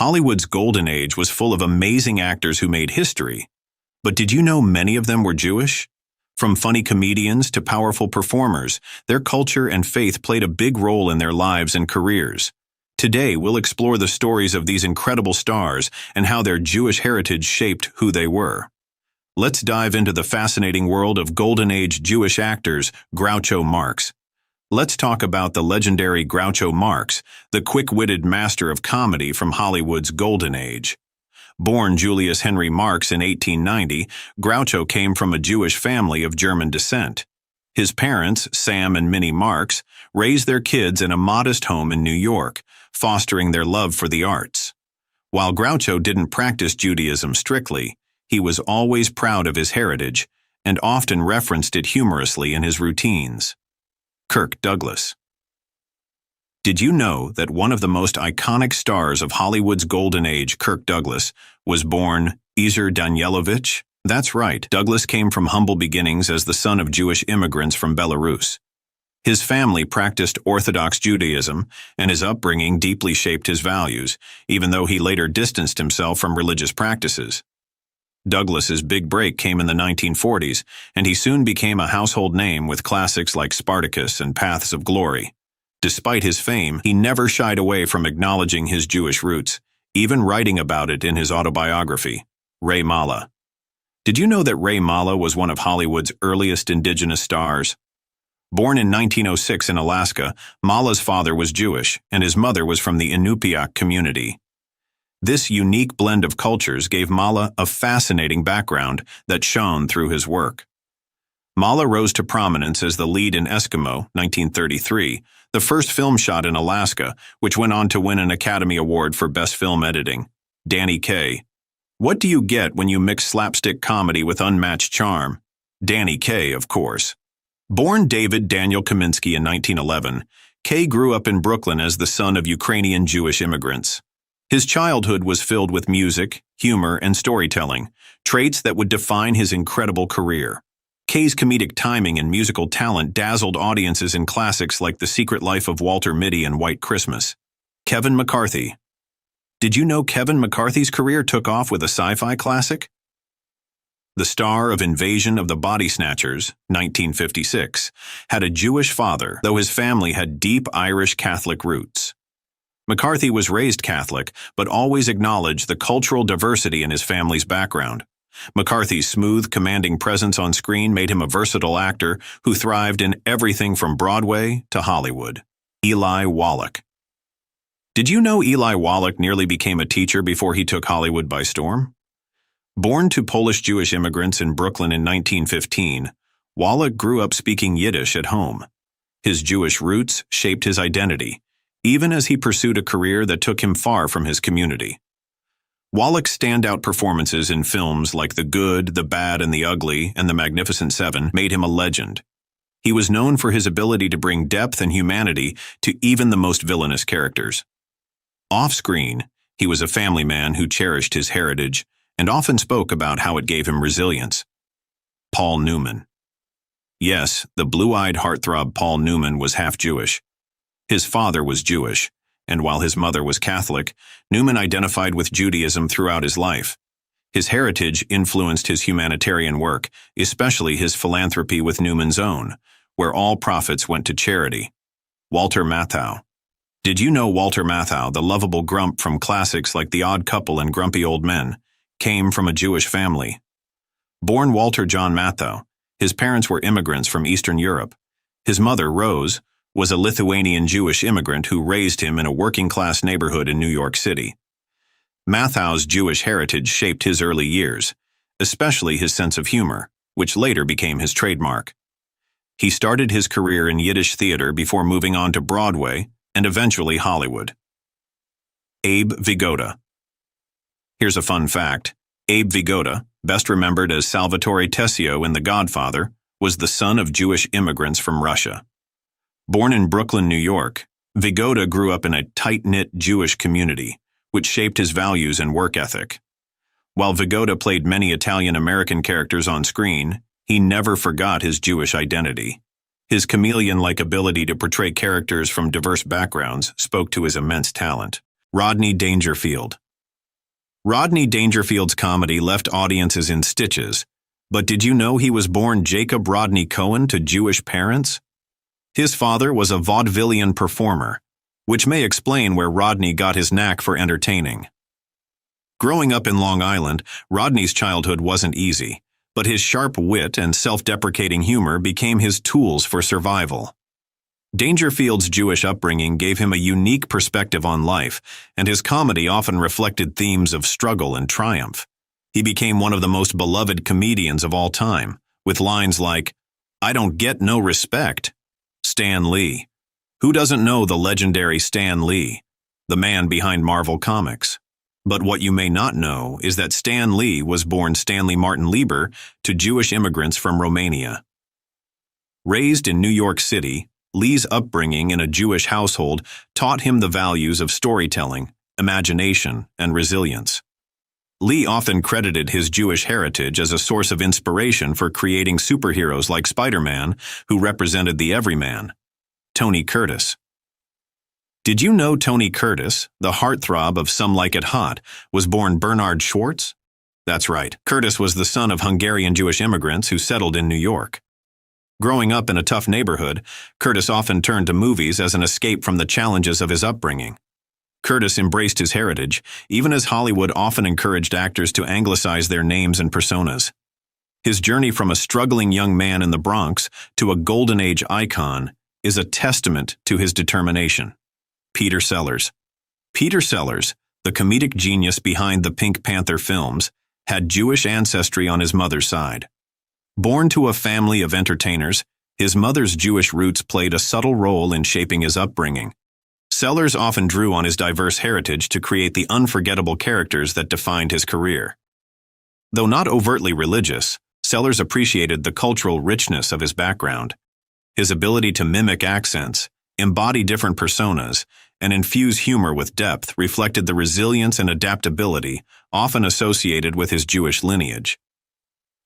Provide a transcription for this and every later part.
Hollywood's golden age was full of amazing actors who made history. But did you know many of them were Jewish? From funny comedians to powerful performers, their culture and faith played a big role in their lives and careers. Today, we'll explore the stories of these incredible stars and how their Jewish heritage shaped who they were. Let's dive into the fascinating world of Golden Age Jewish actors, Groucho Marx. Let's talk about the legendary Groucho Marx, the quick-witted master of comedy from Hollywood's Golden Age. Born Julius Henry Marx in 1890, Groucho came from a Jewish family of German descent. His parents, Sam and Minnie Marx, raised their kids in a modest home in New York, fostering their love for the arts. While Groucho didn't practice Judaism strictly, he was always proud of his heritage and often referenced it humorously in his routines. Kirk Douglas. Did you know that one of the most iconic stars of Hollywood's golden age, Kirk Douglas, was born Ezer Danielovich? That's right, Douglas came from humble beginnings as the son of Jewish immigrants from Belarus. His family practiced Orthodox Judaism, and his upbringing deeply shaped his values, even though he later distanced himself from religious practices. Douglas's big break came in the 1940s, and he soon became a household name with classics like Spartacus and Paths of Glory. Despite his fame, he never shied away from acknowledging his Jewish roots, even writing about it in his autobiography, Ray Mala. Did you know that Ray Mala was one of Hollywood's earliest indigenous stars? Born in 1906 in Alaska, Mala's father was Jewish, and his mother was from the Inupiaq community. This unique blend of cultures gave Mala a fascinating background that shone through his work. Mala rose to prominence as the lead in Eskimo, 1933, the first film shot in Alaska, which went on to win an Academy Award for Best Film Editing. Danny Kaye. What do you get when you mix slapstick comedy with unmatched charm? Danny Kaye, of course. Born David Daniel Kaminsky in 1911, Kaye grew up in Brooklyn as the son of Ukrainian Jewish immigrants. His childhood was filled with music, humor, and storytelling, traits that would define his incredible career. Kaye's comedic timing and musical talent dazzled audiences in classics like The Secret Life of Walter Mitty and White Christmas. Kevin McCarthy. Did you know Kevin McCarthy's career took off with a sci-fi classic? The star of Invasion of the Body Snatchers, 1956, had a Jewish father, though his family had deep Irish Catholic roots. McCarthy was raised Catholic, but always acknowledged the cultural diversity in his family's background. McCarthy's smooth, commanding presence on screen made him a versatile actor who thrived in everything from Broadway to Hollywood. Eli Wallach. Did you know Eli Wallach nearly became a teacher before he took Hollywood by storm? Born to Polish Jewish immigrants in Brooklyn in 1915, Wallach grew up speaking Yiddish at home. His Jewish roots shaped his identity, even as he pursued a career that took him far from his community. Wallach's standout performances in films like The Good, the Bad, and the Ugly and The Magnificent Seven made him a legend. He was known for his ability to bring depth and humanity to even the most villainous characters. Off-screen, he was a family man who cherished his heritage and often spoke about how it gave him resilience. Paul Newman. Yes, the blue-eyed heartthrob Paul Newman was half Jewish. His father was Jewish, and while his mother was Catholic, Newman identified with Judaism throughout his life. His heritage influenced his humanitarian work, especially his philanthropy with Newman's Own, where all profits went to charity. Walter Matthau. Did you know Walter Matthau, the lovable grump from classics like The Odd Couple and Grumpy Old Men, came from a Jewish family? Born Walter John Matthau, his parents were immigrants from Eastern Europe. His mother, Rose, was a Lithuanian Jewish immigrant who raised him in a working-class neighborhood in New York City. Matthau's Jewish heritage shaped his early years, especially his sense of humor, which later became his trademark. He started his career in Yiddish theater before moving on to Broadway and eventually Hollywood. Abe Vigoda. Here's a fun fact. Abe Vigoda, best remembered as Salvatore Tessio in The Godfather, was the son of Jewish immigrants from Russia. Born in Brooklyn, New York, Vigoda grew up in a tight-knit Jewish community, which shaped his values and work ethic. While Vigoda played many Italian-American characters on screen, he never forgot his Jewish identity. His chameleon-like ability to portray characters from diverse backgrounds spoke to his immense talent. Rodney Dangerfield. Rodney Dangerfield's comedy left audiences in stitches, but did you know he was born Jacob Rodney Cohen to Jewish parents? His father was a vaudevillian performer, which may explain where Rodney got his knack for entertaining. Growing up in Long Island, Rodney's childhood wasn't easy, but his sharp wit and self-deprecating humor became his tools for survival. Dangerfield's Jewish upbringing gave him a unique perspective on life, and his comedy often reflected themes of struggle and triumph. He became one of the most beloved comedians of all time, with lines like, "I don't get no respect." Stan Lee. Who doesn't know the legendary Stan Lee, the man behind Marvel Comics? But what you may not know is that Stan Lee was born Stanley Martin Lieber to Jewish immigrants from Romania. Raised in New York City, Lee's upbringing in a Jewish household taught him the values of storytelling, imagination, and resilience. Lee often credited his Jewish heritage as a source of inspiration for creating superheroes like Spider-Man, who represented the everyman. Tony Curtis. Did you know Tony Curtis, the heartthrob of Some Like It Hot, was born Bernard Schwartz? That's right, Curtis was the son of Hungarian Jewish immigrants who settled in New York. Growing up in a tough neighborhood, Curtis often turned to movies as an escape from the challenges of his upbringing. Curtis embraced his heritage, even as Hollywood often encouraged actors to anglicize their names and personas. His journey from a struggling young man in the Bronx to a Golden Age icon is a testament to his determination. Peter Sellers. Peter Sellers, the comedic genius behind the Pink Panther films, had Jewish ancestry on his mother's side. Born to a family of entertainers, his mother's Jewish roots played a subtle role in shaping his upbringing. Sellers often drew on his diverse heritage to create the unforgettable characters that defined his career. Though not overtly religious, Sellers appreciated the cultural richness of his background. His ability to mimic accents, embody different personas, and infuse humor with depth reflected the resilience and adaptability often associated with his Jewish lineage.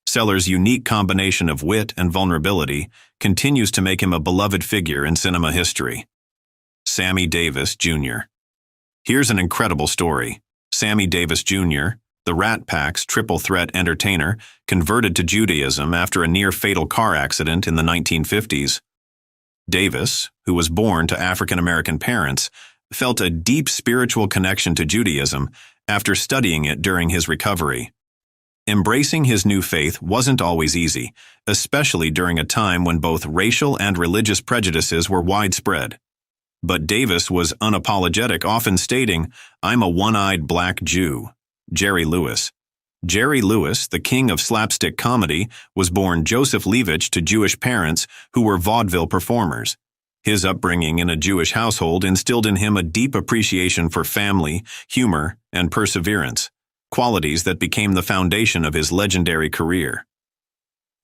Sellers' unique combination of wit and vulnerability continues to make him a beloved figure in cinema history. Sammy Davis, Jr. Here's an incredible story. Sammy Davis, Jr., the Rat Pack's triple-threat entertainer, converted to Judaism after a near-fatal car accident in the 1950s. Davis, who was born to African-American parents, felt a deep spiritual connection to Judaism after studying it during his recovery. Embracing his new faith wasn't always easy, especially during a time when both racial and religious prejudices were widespread. But Davis was unapologetic, often stating, "I'm a one-eyed black Jew." Jerry Lewis. Jerry Lewis, the king of slapstick comedy, was born Joseph Levitch to Jewish parents who were vaudeville performers. His upbringing in a Jewish household instilled in him a deep appreciation for family, humor, and perseverance, qualities that became the foundation of his legendary career.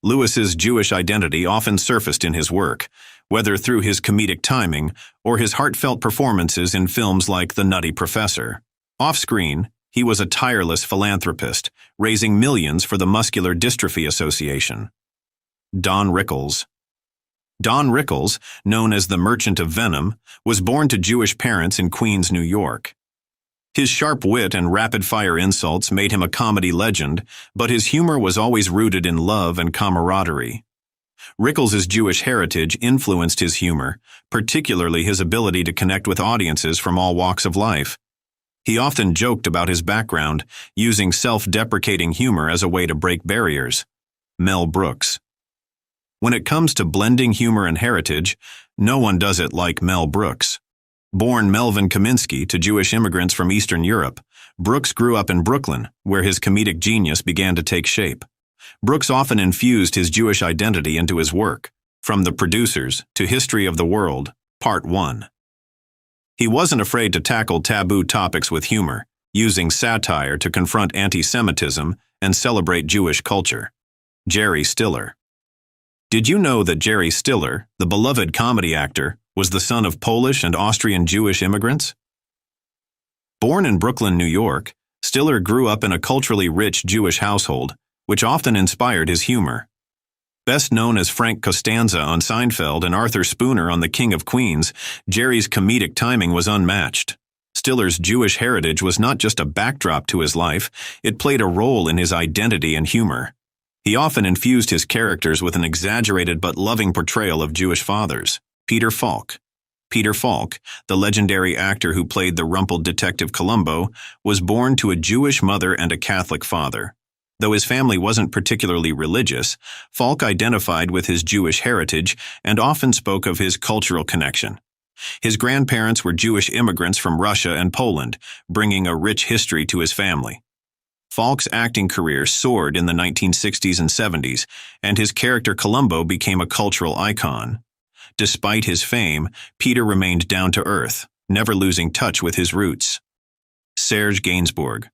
Lewis's Jewish identity often surfaced in his work, whether through his comedic timing or his heartfelt performances in films like The Nutty Professor. Off-screen, he was a tireless philanthropist, raising millions for the Muscular Dystrophy Association. Don Rickles. Don Rickles, known as the Merchant of Venom, was born to Jewish parents in Queens, New York. His sharp wit and rapid-fire insults made him a comedy legend, but his humor was always rooted in love and camaraderie. Rickles' Jewish heritage influenced his humor, particularly his ability to connect with audiences from all walks of life. He often joked about his background, using self-deprecating humor as a way to break barriers. Mel Brooks. When it comes to blending humor and heritage, no one does it like Mel Brooks. Born Melvin Kaminsky to Jewish immigrants from Eastern Europe, Brooks grew up in Brooklyn, where his comedic genius began to take shape. Brooks often infused his Jewish identity into his work, from The Producers to History of the World, Part 1. He wasn't afraid to tackle taboo topics with humor, using satire to confront anti-Semitism and celebrate Jewish culture. Jerry Stiller. Did you know that Jerry Stiller, the beloved comedy actor, was the son of Polish and Austrian Jewish immigrants? Born in Brooklyn, New York, Stiller grew up in a culturally rich Jewish household, which often inspired his humor. Best known as Frank Costanza on Seinfeld and Arthur Spooner on The King of Queens, Jerry's comedic timing was unmatched. Stiller's Jewish heritage was not just a backdrop to his life, it played a role in his identity and humor. He often infused his characters with an exaggerated but loving portrayal of Jewish fathers. Peter Falk. Peter Falk, the legendary actor who played the rumpled Detective Columbo, was born to a Jewish mother and a Catholic father. Though his family wasn't particularly religious, Falk identified with his Jewish heritage and often spoke of his cultural connection. His grandparents were Jewish immigrants from Russia and Poland, bringing a rich history to his family. Falk's acting career soared in the 1960s and 70s, and his character Columbo became a cultural icon. Despite his fame, Peter remained down to earth, never losing touch with his roots. Serge Gainsbourg.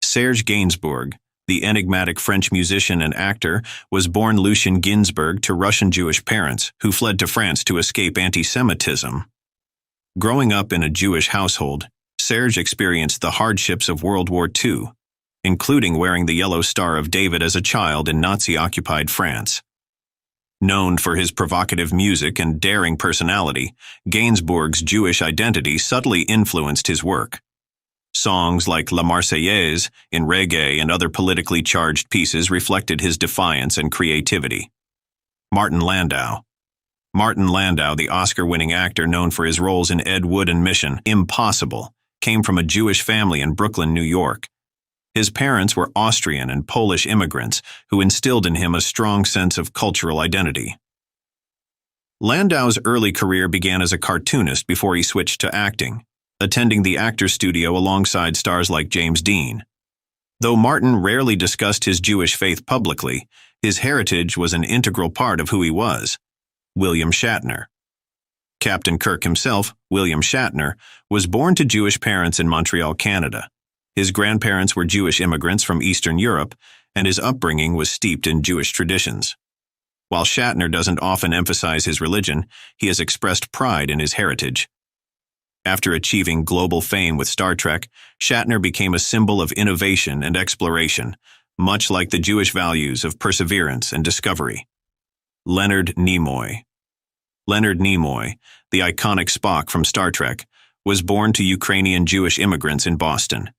Serge Gainsbourg, the enigmatic French musician and actor, was born Lucien Ginsburg to Russian Jewish parents who fled to France to escape anti-Semitism. Growing up in a Jewish household, Serge experienced the hardships of World War II, including wearing the Yellow Star of David as a child in Nazi-occupied France. Known for his provocative music and daring personality, Gainsbourg's Jewish identity subtly influenced his work. Songs like La Marseillaise in reggae and other politically charged pieces reflected his defiance and creativity. Martin Landau. Martin Landau, the Oscar-winning actor known for his roles in Ed Wood and Mission Impossible, came from a Jewish family in Brooklyn, New York. His parents were Austrian and Polish immigrants who instilled in him a strong sense of cultural identity. Landau's early career began as a cartoonist before he switched to acting, attending the Actors Studio alongside stars like James Dean. Though Martin rarely discussed his Jewish faith publicly, his heritage was an integral part of who he was. William Shatner. Captain Kirk himself, William Shatner, was born to Jewish parents in Montreal, Canada. His grandparents were Jewish immigrants from Eastern Europe, and his upbringing was steeped in Jewish traditions. While Shatner doesn't often emphasize his religion, he has expressed pride in his heritage. After achieving global fame with Star Trek, Shatner became a symbol of innovation and exploration, much like the Jewish values of perseverance and discovery. Leonard Nimoy. Leonard Nimoy, the iconic Spock from Star Trek, was born to Ukrainian Jewish immigrants in Boston.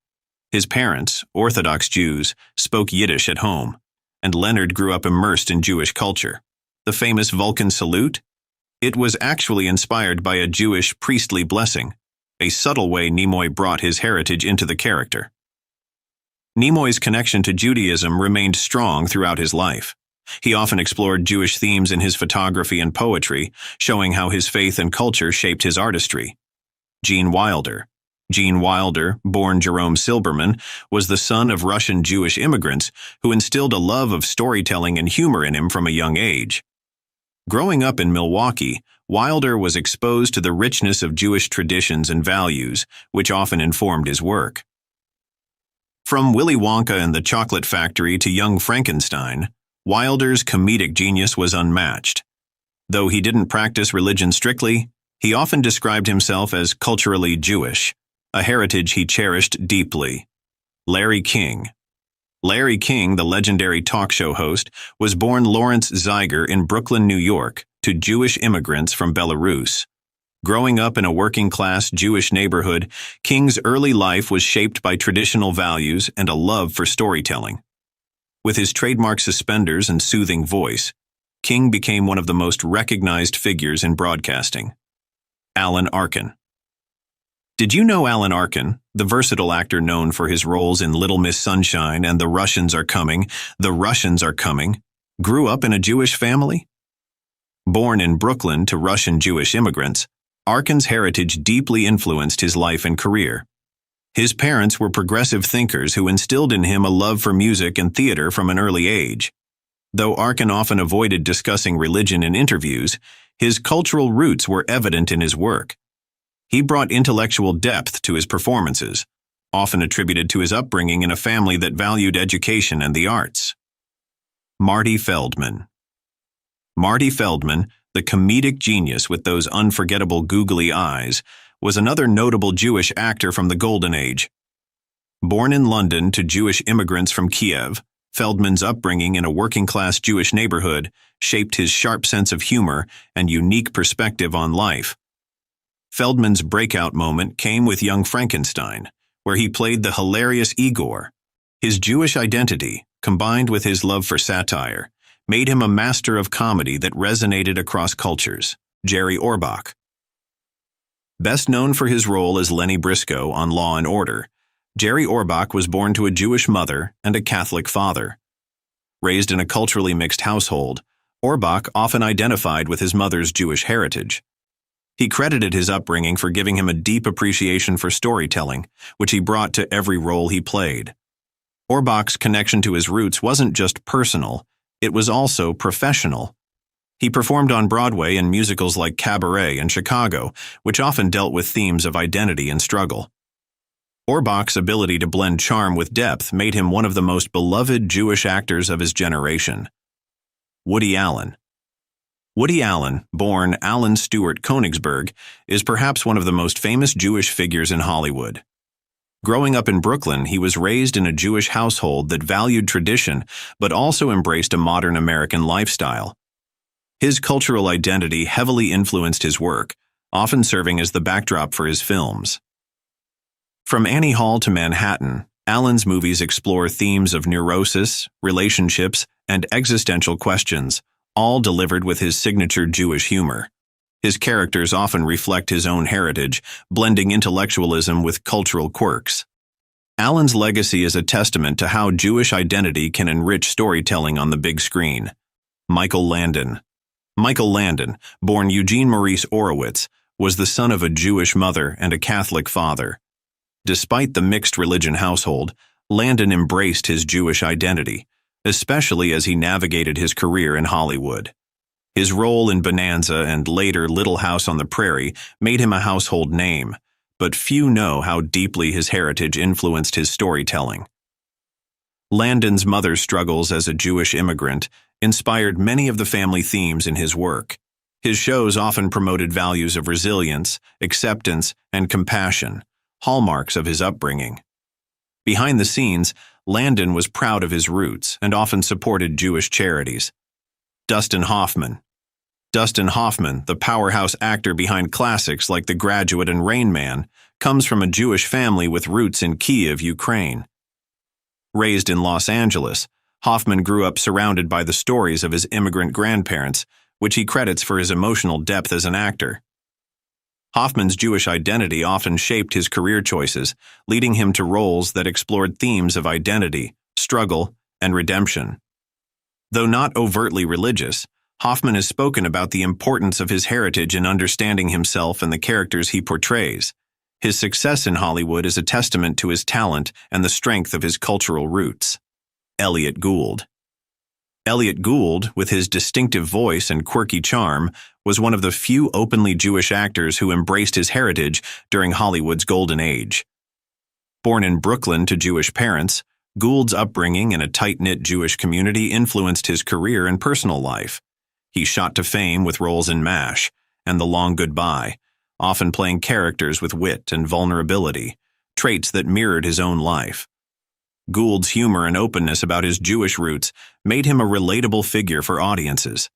His parents, Orthodox Jews, spoke Yiddish at home, and Leonard grew up immersed in Jewish culture. The famous Vulcan salute? It was actually inspired by a Jewish priestly blessing, a subtle way Nimoy brought his heritage into the character. Nimoy's connection to Judaism remained strong throughout his life. He often explored Jewish themes in his photography and poetry, showing how his faith and culture shaped his artistry. Gene Wilder. Gene Wilder, born Jerome Silberman, was the son of Russian Jewish immigrants who instilled a love of storytelling and humor in him from a young age. Growing up in Milwaukee, Wilder was exposed to the richness of Jewish traditions and values, which often informed his work. From Willy Wonka and the Chocolate Factory to Young Frankenstein, Wilder's comedic genius was unmatched. Though he didn't practice religion strictly, he often described himself as culturally Jewish, a heritage he cherished deeply. Larry King. Larry King, the legendary talk show host, was born Lawrence Zeiger in Brooklyn, New York, to Jewish immigrants from Belarus. Growing up in a working-class Jewish neighborhood, King's early life was shaped by traditional values and a love for storytelling. With his trademark suspenders and soothing voice, King became one of the most recognized figures in broadcasting. Alan Arkin. Did you know Alan Arkin, the versatile actor known for his roles in Little Miss Sunshine and The Russians Are Coming, grew up in a Jewish family? Born in Brooklyn to Russian Jewish immigrants, Arkin's heritage deeply influenced his life and career. His parents were progressive thinkers who instilled in him a love for music and theater from an early age. Though Arkin often avoided discussing religion in interviews, his cultural roots were evident in his work. He brought intellectual depth to his performances, often attributed to his upbringing in a family that valued education and the arts. Marty Feldman. Marty Feldman, the comedic genius with those unforgettable googly eyes, was another notable Jewish actor from the Golden Age. Born in London to Jewish immigrants from Kiev, Feldman's upbringing in a working-class Jewish neighborhood shaped his sharp sense of humor and unique perspective on life. Feldman's breakout moment came with Young Frankenstein, where he played the hilarious Igor. His Jewish identity, combined with his love for satire, made him a master of comedy that resonated across cultures. Jerry Orbach. Best known for his role as Lenny Briscoe on Law and Order, Jerry Orbach was born to a Jewish mother and a Catholic father. Raised in a culturally mixed household, Orbach often identified with his mother's Jewish heritage. He credited his upbringing for giving him a deep appreciation for storytelling, which he brought to every role he played. Orbach's connection to his roots wasn't just personal, it was also professional. He performed on Broadway in musicals like Cabaret and Chicago, which often dealt with themes of identity and struggle. Orbach's ability to blend charm with depth made him one of the most beloved Jewish actors of his generation. Woody Allen. Woody Allen, born Alan Stewart Konigsberg, is perhaps one of the most famous Jewish figures in Hollywood. Growing up in Brooklyn, he was raised in a Jewish household that valued tradition but also embraced a modern American lifestyle. His cultural identity heavily influenced his work, often serving as the backdrop for his films. From Annie Hall to Manhattan, Allen's movies explore themes of neurosis, relationships, and existential questions, all delivered with his signature Jewish humor. His characters often reflect his own heritage, blending intellectualism with cultural quirks. Allen's legacy is a testament to how Jewish identity can enrich storytelling on the big screen. Michael Landon. Michael Landon, born Eugene Maurice Orowitz, was the son of a Jewish mother and a Catholic father. Despite the mixed religion household, Landon embraced his Jewish identity, especially as he navigated his career in Hollywood. His role in Bonanza and later Little House on the Prairie made him a household name, but few know how deeply his heritage influenced his storytelling. Landon's mother's struggles as a Jewish immigrant inspired many of the family themes in his work. His shows often promoted values of resilience, acceptance, and compassion, hallmarks of his upbringing. Behind the scenes, Landon was proud of his roots and often supported Jewish charities. Dustin Hoffman. Dustin Hoffman, the powerhouse actor behind classics like The Graduate and Rain Man, comes from a Jewish family with roots in Kiev, Ukraine. Raised in Los Angeles, Hoffman grew up surrounded by the stories of his immigrant grandparents, which he credits for his emotional depth as an actor. Hoffman's Jewish identity often shaped his career choices, leading him to roles that explored themes of identity, struggle, and redemption. Though not overtly religious, Hoffman has spoken about the importance of his heritage in understanding himself and the characters he portrays. His success in Hollywood is a testament to his talent and the strength of his cultural roots. Elliott Gould. Elliott Gould, with his distinctive voice and quirky charm, was one of the few openly Jewish actors who embraced his heritage during Hollywood's golden age. Born in Brooklyn to Jewish parents, Gould's upbringing in a tight-knit Jewish community influenced his career and personal life. He shot to fame with roles in MASH and The Long Goodbye, often playing characters with wit and vulnerability, traits that mirrored his own life. Gould's humor and openness about his Jewish roots made him a relatable figure for audiences.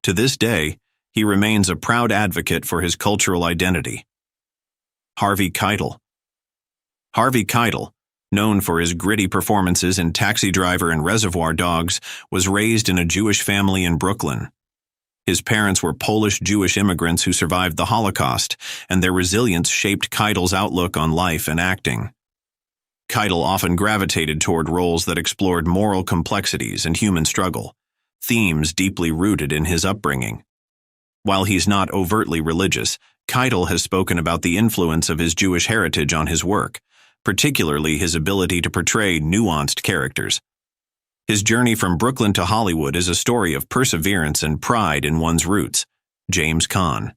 To this day, he remains a proud advocate for his cultural identity. Harvey Keitel. Harvey Keitel, known for his gritty performances in Taxi Driver and Reservoir Dogs, was raised in a Jewish family in Brooklyn. His parents were Polish Jewish immigrants who survived the Holocaust, and their resilience shaped Keitel's outlook on life and acting. Keitel often gravitated toward roles that explored moral complexities and human struggle, themes deeply rooted in his upbringing. While he's not overtly religious, Keitel has spoken about the influence of his Jewish heritage on his work, particularly his ability to portray nuanced characters. His journey from Brooklyn to Hollywood is a story of perseverance and pride in one's roots. James Caan.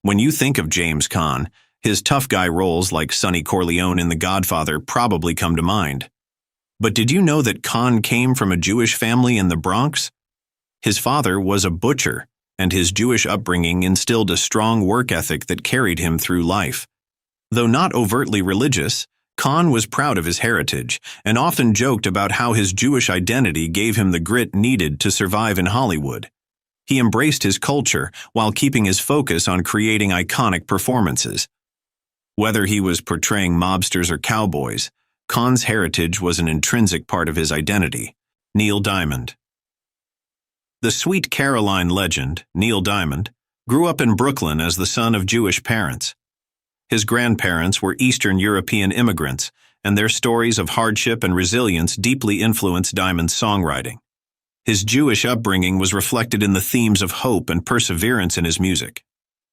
When you think of James Caan, his tough guy roles like Sonny Corleone in The Godfather probably come to mind. But did you know that Caan came from a Jewish family in the Bronx? His father was a butcher, and his Jewish upbringing instilled a strong work ethic that carried him through life. Though not overtly religious, Caan was proud of his heritage and often joked about how his Jewish identity gave him the grit needed to survive in Hollywood. He embraced his culture while keeping his focus on creating iconic performances. Whether he was portraying mobsters or cowboys, Khan's heritage was an intrinsic part of his identity. Neil Diamond. The Sweet Caroline legend, Neil Diamond, grew up in Brooklyn as the son of Jewish parents. His grandparents were Eastern European immigrants, and their stories of hardship and resilience deeply influenced Diamond's songwriting. His Jewish upbringing was reflected in the themes of hope and perseverance in his music.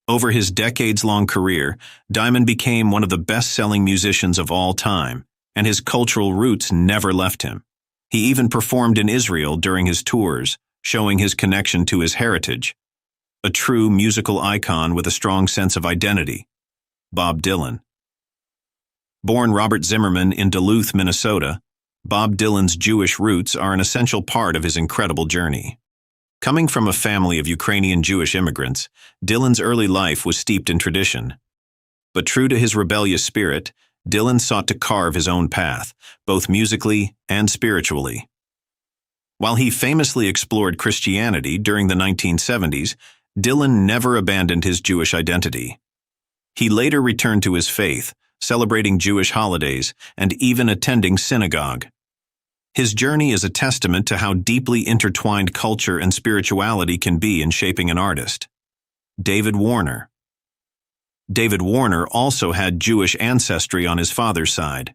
Over his decades-long career, Diamond became one of the best-selling musicians of all time, and his cultural roots never left him. He even performed in Israel during his tours, showing his connection to his heritage. A true musical icon with a strong sense of identity. Bob Dylan. Born Robert Zimmerman in Duluth, Minnesota, Bob Dylan's Jewish roots are an essential part of his incredible journey. Coming from a family of Ukrainian Jewish immigrants, Dylan's early life was steeped in tradition. But true to his rebellious spirit, Dylan sought to carve his own path, both musically and spiritually. While he famously explored Christianity during the 1970s, Dylan never abandoned his Jewish identity. He later returned to his faith, celebrating Jewish holidays, and even attending synagogue. His journey is a testament to how deeply intertwined culture and spirituality can be in shaping an artist. David Warner. David Warner also had Jewish ancestry on his father's side.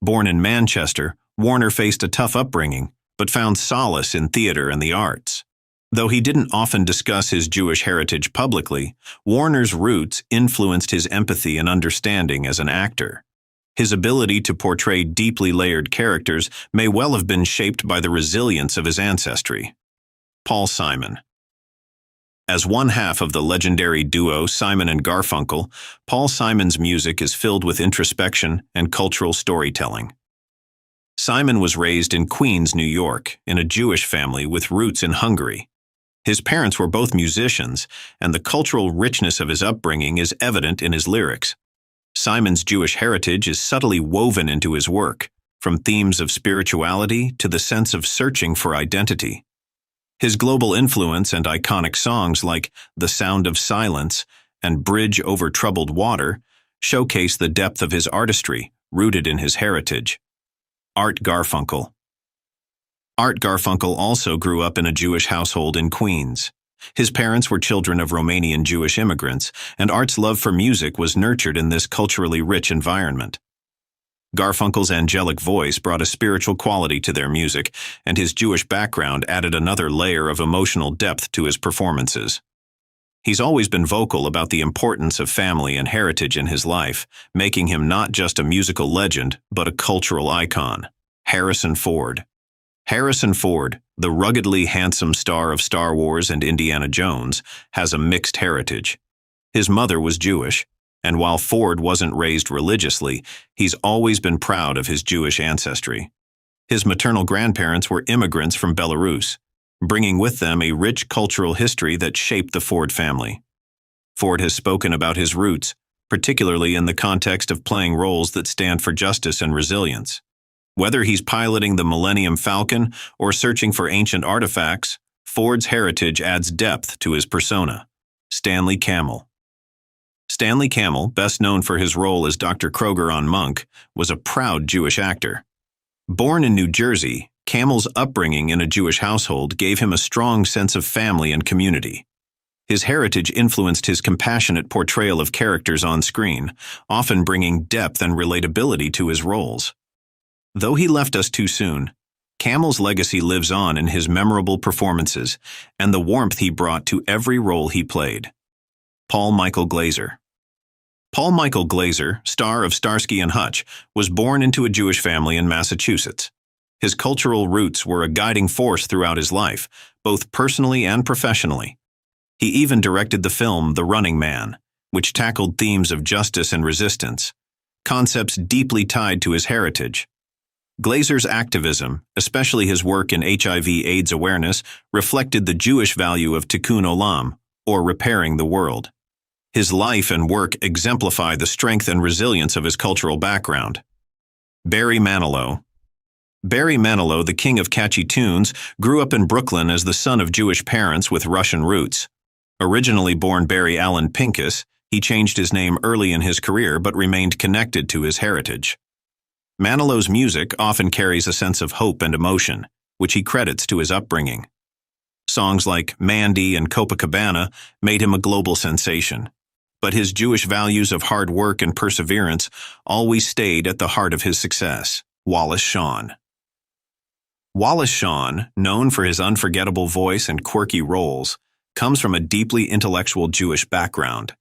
Born in Manchester, Warner faced a tough upbringing, but found solace in theater and the arts. Though he didn't often discuss his Jewish heritage publicly, Warner's roots influenced his empathy and understanding as an actor. His ability to portray deeply layered characters may well have been shaped by the resilience of his ancestry. Paul Simon. As one half of the legendary duo Simon and Garfunkel, Paul Simon's music is filled with introspection and cultural storytelling. Simon was raised in Queens, New York, in a Jewish family with roots in Hungary. His parents were both musicians, and the cultural richness of his upbringing is evident in his lyrics. Simon's Jewish heritage is subtly woven into his work, from themes of spirituality to the sense of searching for identity. His global influence and iconic songs like The Sound of Silence and Bridge Over Troubled Water showcase the depth of his artistry, rooted in his heritage. Art Garfunkel. Art Garfunkel also grew up in a Jewish household in Queens. His parents were children of Romanian Jewish immigrants, and Art's love for music was nurtured in this culturally rich environment. Garfunkel's angelic voice brought a spiritual quality to their music, and his Jewish background added another layer of emotional depth to his performances. He's always been vocal about the importance of family and heritage in his life, making him not just a musical legend, but a cultural icon. Harrison Ford. Harrison Ford, the ruggedly handsome star of Star Wars and Indiana Jones, has a mixed heritage. His mother was Jewish, and while Ford wasn't raised religiously, he's always been proud of his Jewish ancestry. His maternal grandparents were immigrants from Belarus, bringing with them a rich cultural history that shaped the Ford family. Ford has spoken about his roots, particularly in the context of playing roles that stand for justice and resilience. Whether he's piloting the Millennium Falcon or searching for ancient artifacts, Ford's heritage adds depth to his persona. Stanley Kamel. Stanley Kamel, best known for his role as Dr. Kroger on Monk, was a proud Jewish actor. Born in New Jersey, Kamel's upbringing in a Jewish household gave him a strong sense of family and community. His heritage influenced his compassionate portrayal of characters on screen, often bringing depth and relatability to his roles. Though he left us too soon, Kamel's legacy lives on in his memorable performances and the warmth he brought to every role he played. Paul Michael Glaser. Paul Michael Glaser, star of Starsky and Hutch, was born into a Jewish family in Massachusetts. His cultural roots were a guiding force throughout his life, both personally and professionally. He even directed the film The Running Man, which tackled themes of justice and resistance, concepts deeply tied to his heritage. Glaser's activism, especially his work in HIV/AIDS awareness, reflected the Jewish value of tikkun olam, or repairing the world. His life and work exemplify the strength and resilience of his cultural background. Barry Manilow. Barry Manilow, the king of catchy tunes, grew up in Brooklyn as the son of Jewish parents with Russian roots. Originally born Barry Allen Pincus, he changed his name early in his career but remained connected to his heritage. Manilow's music often carries a sense of hope and emotion, which he credits to his upbringing. Songs like Mandy and Copacabana made him a global sensation, but his Jewish values of hard work and perseverance always stayed at the heart of his success. Wallace Shawn. Wallace Shawn, known for his unforgettable voice and quirky roles, comes from a deeply intellectual Jewish background.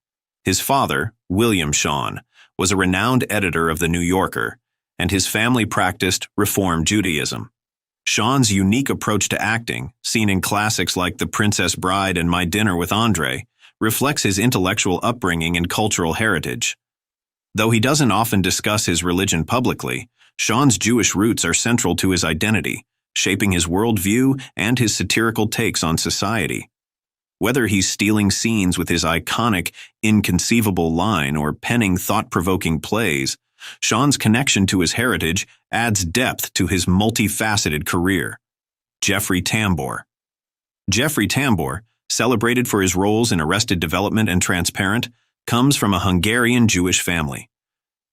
His father, William Shawn, was a renowned editor of The New Yorker, and his family practiced Reform Judaism. Shawn's unique approach to acting, seen in classics like The Princess Bride and My Dinner with Andre, reflects his intellectual upbringing and cultural heritage. Though he doesn't often discuss his religion publicly, Shawn's Jewish roots are central to his identity, shaping his worldview and his satirical takes on society. Whether he's stealing scenes with his iconic, inconceivable line or penning thought-provoking plays, Shawn's connection to his heritage adds depth to his multifaceted career. Jeffrey Tambor. Jeffrey Tambor, celebrated for his roles in Arrested Development and Transparent, comes from a Hungarian Jewish family.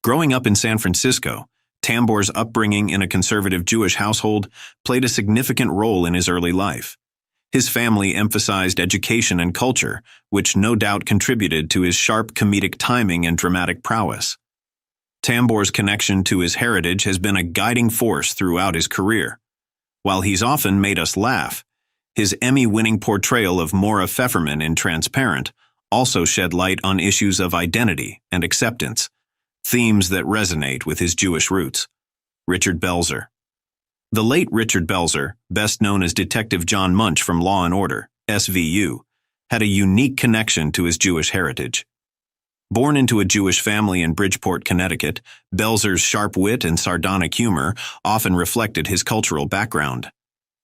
Growing up in San Francisco, Tambor's upbringing in a conservative Jewish household played a significant role in his early life. His family emphasized education and culture, which no doubt contributed to his sharp comedic timing and dramatic prowess. Tambor's connection to his heritage has been a guiding force throughout his career. While he's often made us laugh, his Emmy-winning portrayal of Maura Pfefferman in Transparent also shed light on issues of identity and acceptance, themes that resonate with his Jewish roots. Richard Belzer. The late Richard Belzer, best known as Detective John Munch from Law & Order, SVU, had a unique connection to his Jewish heritage. Born into a Jewish family in Bridgeport, Connecticut, Belzer's sharp wit and sardonic humor often reflected his cultural background.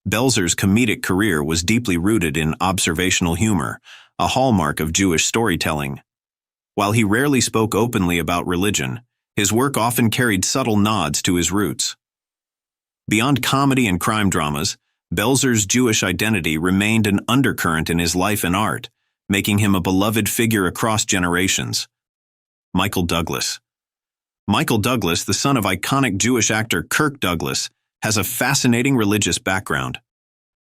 Belzer's comedic career was deeply rooted in observational humor, a hallmark of Jewish storytelling. While he rarely spoke openly about religion, his work often carried subtle nods to his roots. Beyond comedy and crime dramas, Belzer's Jewish identity remained an undercurrent in his life and art, making him a beloved figure across generations. Michael Douglas. Michael Douglas, the son of iconic Jewish actor Kirk Douglas, has a fascinating religious background.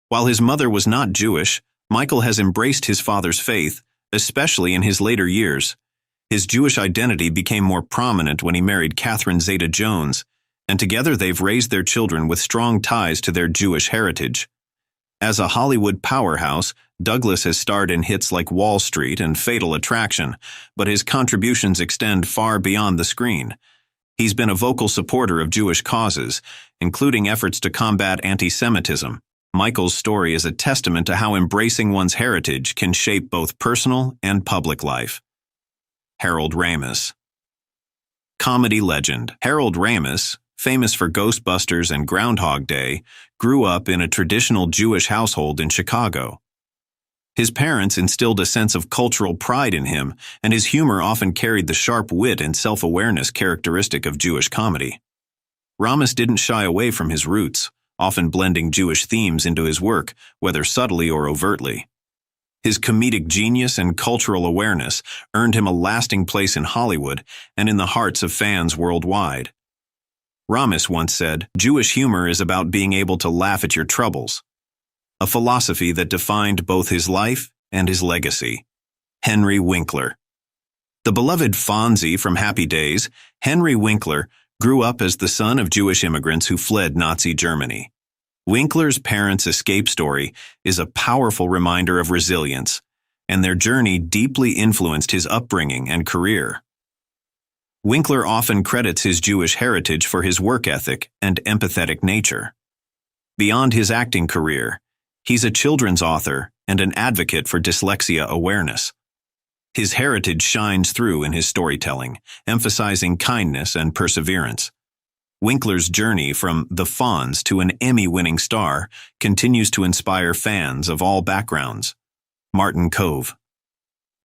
While his mother was not Jewish, Michael has embraced his father's faith, especially in his later years. His Jewish identity became more prominent when he married Catherine Zeta-Jones, and together they've raised their children with strong ties to their Jewish heritage. As a Hollywood powerhouse, Douglas has starred in hits like Wall Street and Fatal Attraction, but his contributions extend far beyond the screen. He's been a vocal supporter of Jewish causes, including efforts to combat anti-Semitism. Michael's story is a testament to how embracing one's heritage can shape both personal and public life. Harold Ramis. Comedy legend Harold Ramis, famous for Ghostbusters and Groundhog Day, grew up in a traditional Jewish household in Chicago. His parents instilled a sense of cultural pride in him, and his humor often carried the sharp wit and self-awareness characteristic of Jewish comedy. Ramis didn't shy away from his roots, often blending Jewish themes into his work, whether subtly or overtly. His comedic genius and cultural awareness earned him a lasting place in Hollywood and in the hearts of fans worldwide. Ramis once said, "Jewish humor is about being able to laugh at your troubles," a philosophy that defined both his life and his legacy. Henry Winkler. The beloved Fonzie from Happy Days, Henry Winkler grew up as the son of Jewish immigrants who fled Nazi Germany. Winkler's parents' escape story is a powerful reminder of resilience, and their journey deeply influenced his upbringing and career. Winkler often credits his Jewish heritage for his work ethic and empathetic nature. Beyond his acting career, he's a children's author and an advocate for dyslexia awareness. His heritage shines through in his storytelling, emphasizing kindness and perseverance. Winkler's journey from the Fonz to an Emmy-winning star continues to inspire fans of all backgrounds. Martin Kove.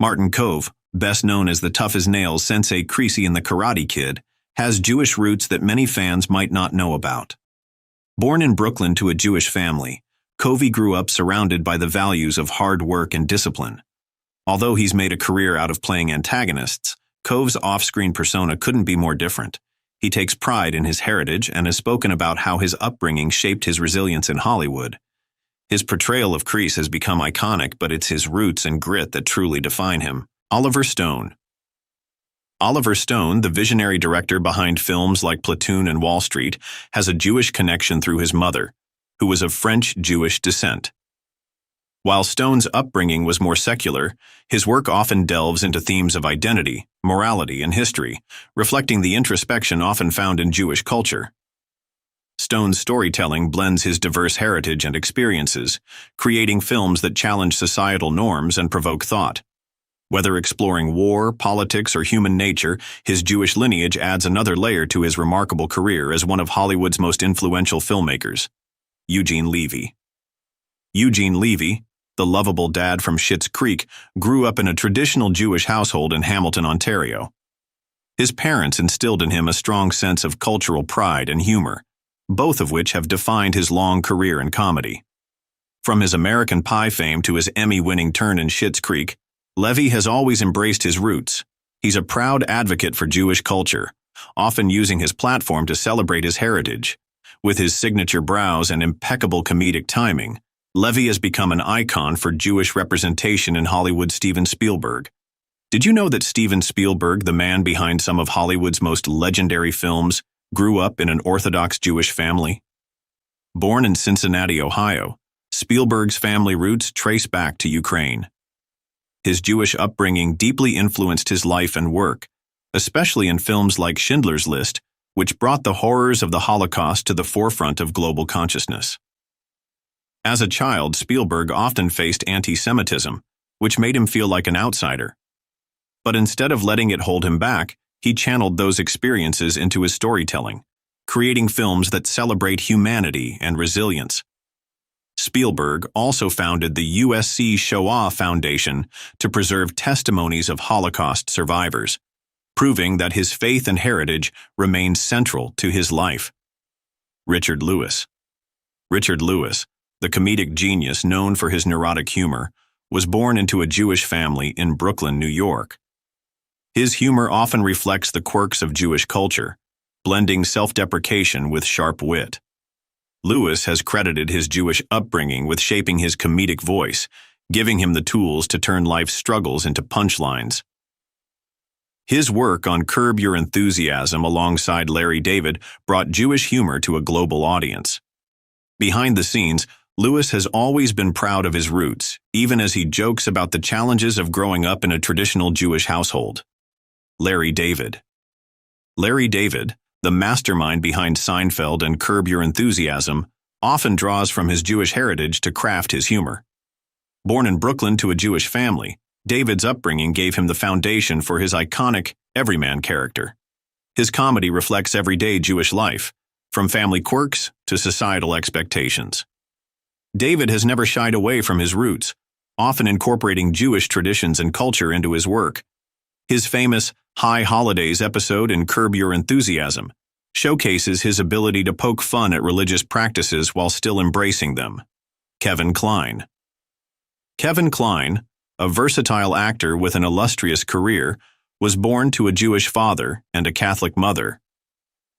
Martin Kove, best known as the tough-as-nails Sensei Creasy in The Karate Kid, has Jewish roots that many fans might not know about. Born in Brooklyn to a Jewish family, Covey grew up surrounded by the values of hard work and discipline. Although he's made a career out of playing antagonists, Cove's off-screen persona couldn't be more different. He takes pride in his heritage and has spoken about how his upbringing shaped his resilience in Hollywood. His portrayal of Kreese has become iconic, but it's his roots and grit that truly define him. Oliver Stone. Oliver Stone, the visionary director behind films like Platoon and Wall Street, has a Jewish connection through his mother, who was of French-Jewish descent. While Stone's upbringing was more secular, his work often delves into themes of identity, morality, and history, reflecting the introspection often found in Jewish culture. Stone's storytelling blends his diverse heritage and experiences, creating films that challenge societal norms and provoke thought. Whether exploring war, politics, or human nature, his Jewish lineage adds another layer to his remarkable career as one of Hollywood's most influential filmmakers. Eugene Levy. Eugene Levy, the lovable dad from Schitt's Creek, grew up in a traditional Jewish household in Hamilton, Ontario. His parents instilled in him a strong sense of cultural pride and humor, both of which have defined his long career in comedy. From his American Pie fame to his Emmy-winning turn in Schitt's Creek, Levy has always embraced his roots. He's a proud advocate for Jewish culture, often using his platform to celebrate his heritage. With his signature brows and impeccable comedic timing, Levy has become an icon for Jewish representation in Hollywood's Steven Spielberg. Did you know that Steven Spielberg, the man behind some of Hollywood's most legendary films, grew up in an Orthodox Jewish family? Born in Cincinnati, Ohio, Spielberg's family roots trace back to Ukraine. His Jewish upbringing deeply influenced his life and work, especially in films like Schindler's List, which brought the horrors of the Holocaust to the forefront of global consciousness. As a child, Spielberg often faced anti-Semitism, which made him feel like an outsider. But instead of letting it hold him back, he channeled those experiences into his storytelling, creating films that celebrate humanity and resilience. Spielberg also founded the USC Shoah Foundation to preserve testimonies of Holocaust survivors, proving that his faith and heritage remained central to his life. Richard Lewis. Richard Lewis, the comedic genius known for his neurotic humor, was born into a Jewish family in Brooklyn, New York. His humor often reflects the quirks of Jewish culture, blending self-deprecation with sharp wit. Lewis has credited his Jewish upbringing with shaping his comedic voice, giving him the tools to turn life's struggles into punchlines. His work on Curb Your Enthusiasm alongside Larry David brought Jewish humor to a global audience. Behind the scenes, Lewis has always been proud of his roots, even as he jokes about the challenges of growing up in a traditional Jewish household. Larry David. Larry David, the mastermind behind Seinfeld and Curb Your Enthusiasm, often draws from his Jewish heritage to craft his humor. Born in Brooklyn to a Jewish family, David's upbringing gave him the foundation for his iconic everyman character. His comedy reflects everyday Jewish life, from family quirks to societal expectations. David has never shied away from his roots, often incorporating Jewish traditions and culture into his work. His famous High Holidays episode in Curb Your Enthusiasm showcases his ability to poke fun at religious practices while still embracing them. Kevin Kline. Kevin Kline, a versatile actor with an illustrious career, was born to a Jewish father and a Catholic mother.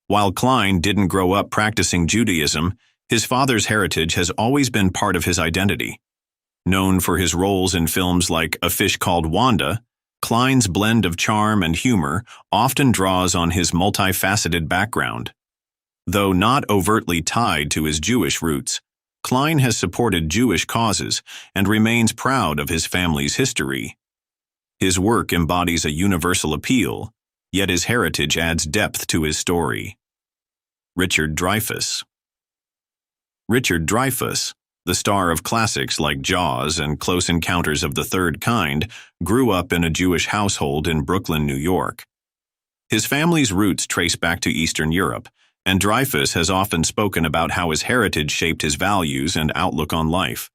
While Kline didn't grow up practicing Judaism, his father's heritage has always been part of his identity. Known for his roles in films like A Fish Called Wanda, Kline's blend of charm and humor often draws on his multifaceted background. Though not overtly tied to his Jewish roots, Kline has supported Jewish causes and remains proud of his family's history. His work embodies a universal appeal, yet his heritage adds depth to his story. Richard Dreyfuss. Richard Dreyfuss, the star of classics like Jaws and Close Encounters of the Third Kind, grew up in a Jewish household in Brooklyn, New York. His family's roots trace back to Eastern Europe, and Dreyfuss has often spoken about how his heritage shaped his values and outlook on life.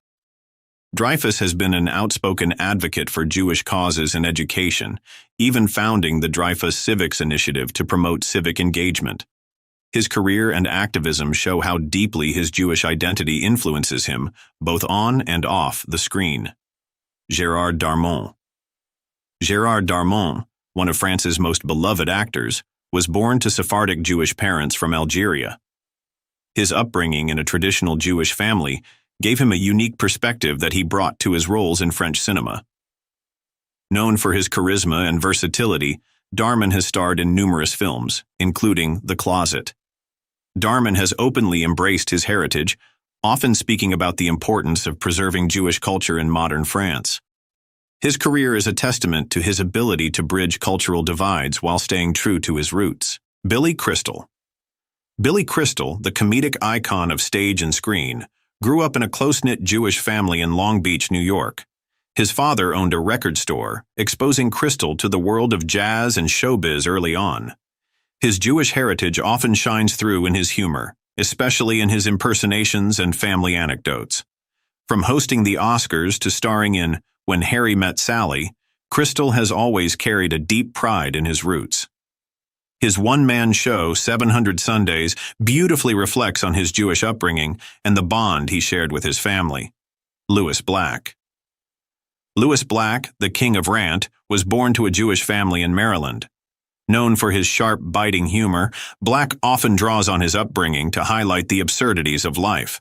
Dreyfuss has been an outspoken advocate for Jewish causes and education, even founding the Dreyfuss Civics Initiative to promote civic engagement. His career and activism show how deeply his Jewish identity influences him, both on and off the screen. Gérard Darmon. Gérard Darmon, one of France's most beloved actors, was born to Sephardic Jewish parents from Algeria. His upbringing in a traditional Jewish family gave him a unique perspective that he brought to his roles in French cinema. Known for his charisma and versatility, Darmon has starred in numerous films, including The Closet. Darmon has openly embraced his heritage, often speaking about the importance of preserving Jewish culture in modern France. His career is a testament to his ability to bridge cultural divides while staying true to his roots. Billy Crystal. Billy Crystal, the comedic icon of stage and screen, grew up in a close-knit Jewish family in Long Beach, New York. His father owned a record store, exposing Crystal to the world of jazz and showbiz early on. His Jewish heritage often shines through in his humor, especially in his impersonations and family anecdotes. From hosting the Oscars to starring in When Harry Met Sally, Crystal has always carried a deep pride in his roots. His one-man show, 700 Sundays, beautifully reflects on his Jewish upbringing and the bond he shared with his family. Lewis Black. Lewis Black, the King of Rant, was born to a Jewish family in Maryland. Known for his sharp, biting humor, Black often draws on his upbringing to highlight the absurdities of life.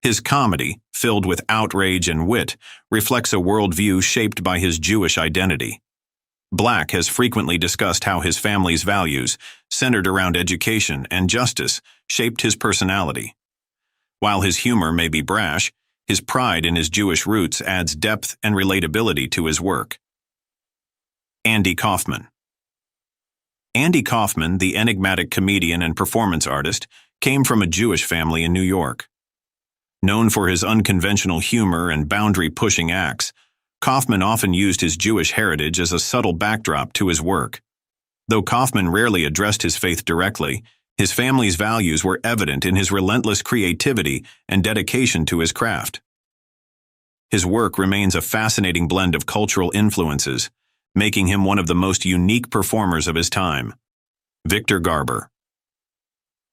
His comedy, filled with outrage and wit, reflects a worldview shaped by his Jewish identity. Black has frequently discussed how his family's values, centered around education and justice, shaped his personality. While his humor may be brash, his pride in his Jewish roots adds depth and relatability to his work. Andy Kaufman. Andy Kaufman, the enigmatic comedian and performance artist, came from a Jewish family in New York. Known for his unconventional humor and boundary-pushing acts, Kaufman often used his Jewish heritage as a subtle backdrop to his work. Though Kaufman rarely addressed his faith directly, his family's values were evident in his relentless creativity and dedication to his craft. His work remains a fascinating blend of cultural influences, making him one of the most unique performers of his time. Victor Garber.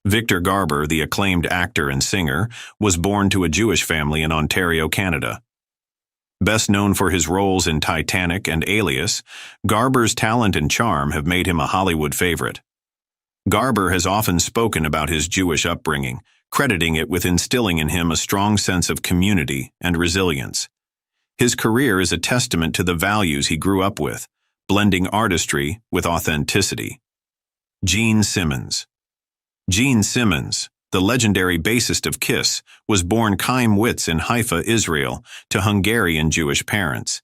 Victor Garber, the acclaimed actor and singer, was born to a Jewish family in Ontario, Canada. Best known for his roles in Titanic and Alias, Garber's talent and charm have made him a Hollywood favorite. Garber has often spoken about his Jewish upbringing, crediting it with instilling in him a strong sense of community and resilience. His career is a testament to the values he grew up with, blending artistry with authenticity. Gene Simmons. Gene Simmons, the legendary bassist of Kiss, was born Chaim Witz in Haifa, Israel, to Hungarian Jewish parents.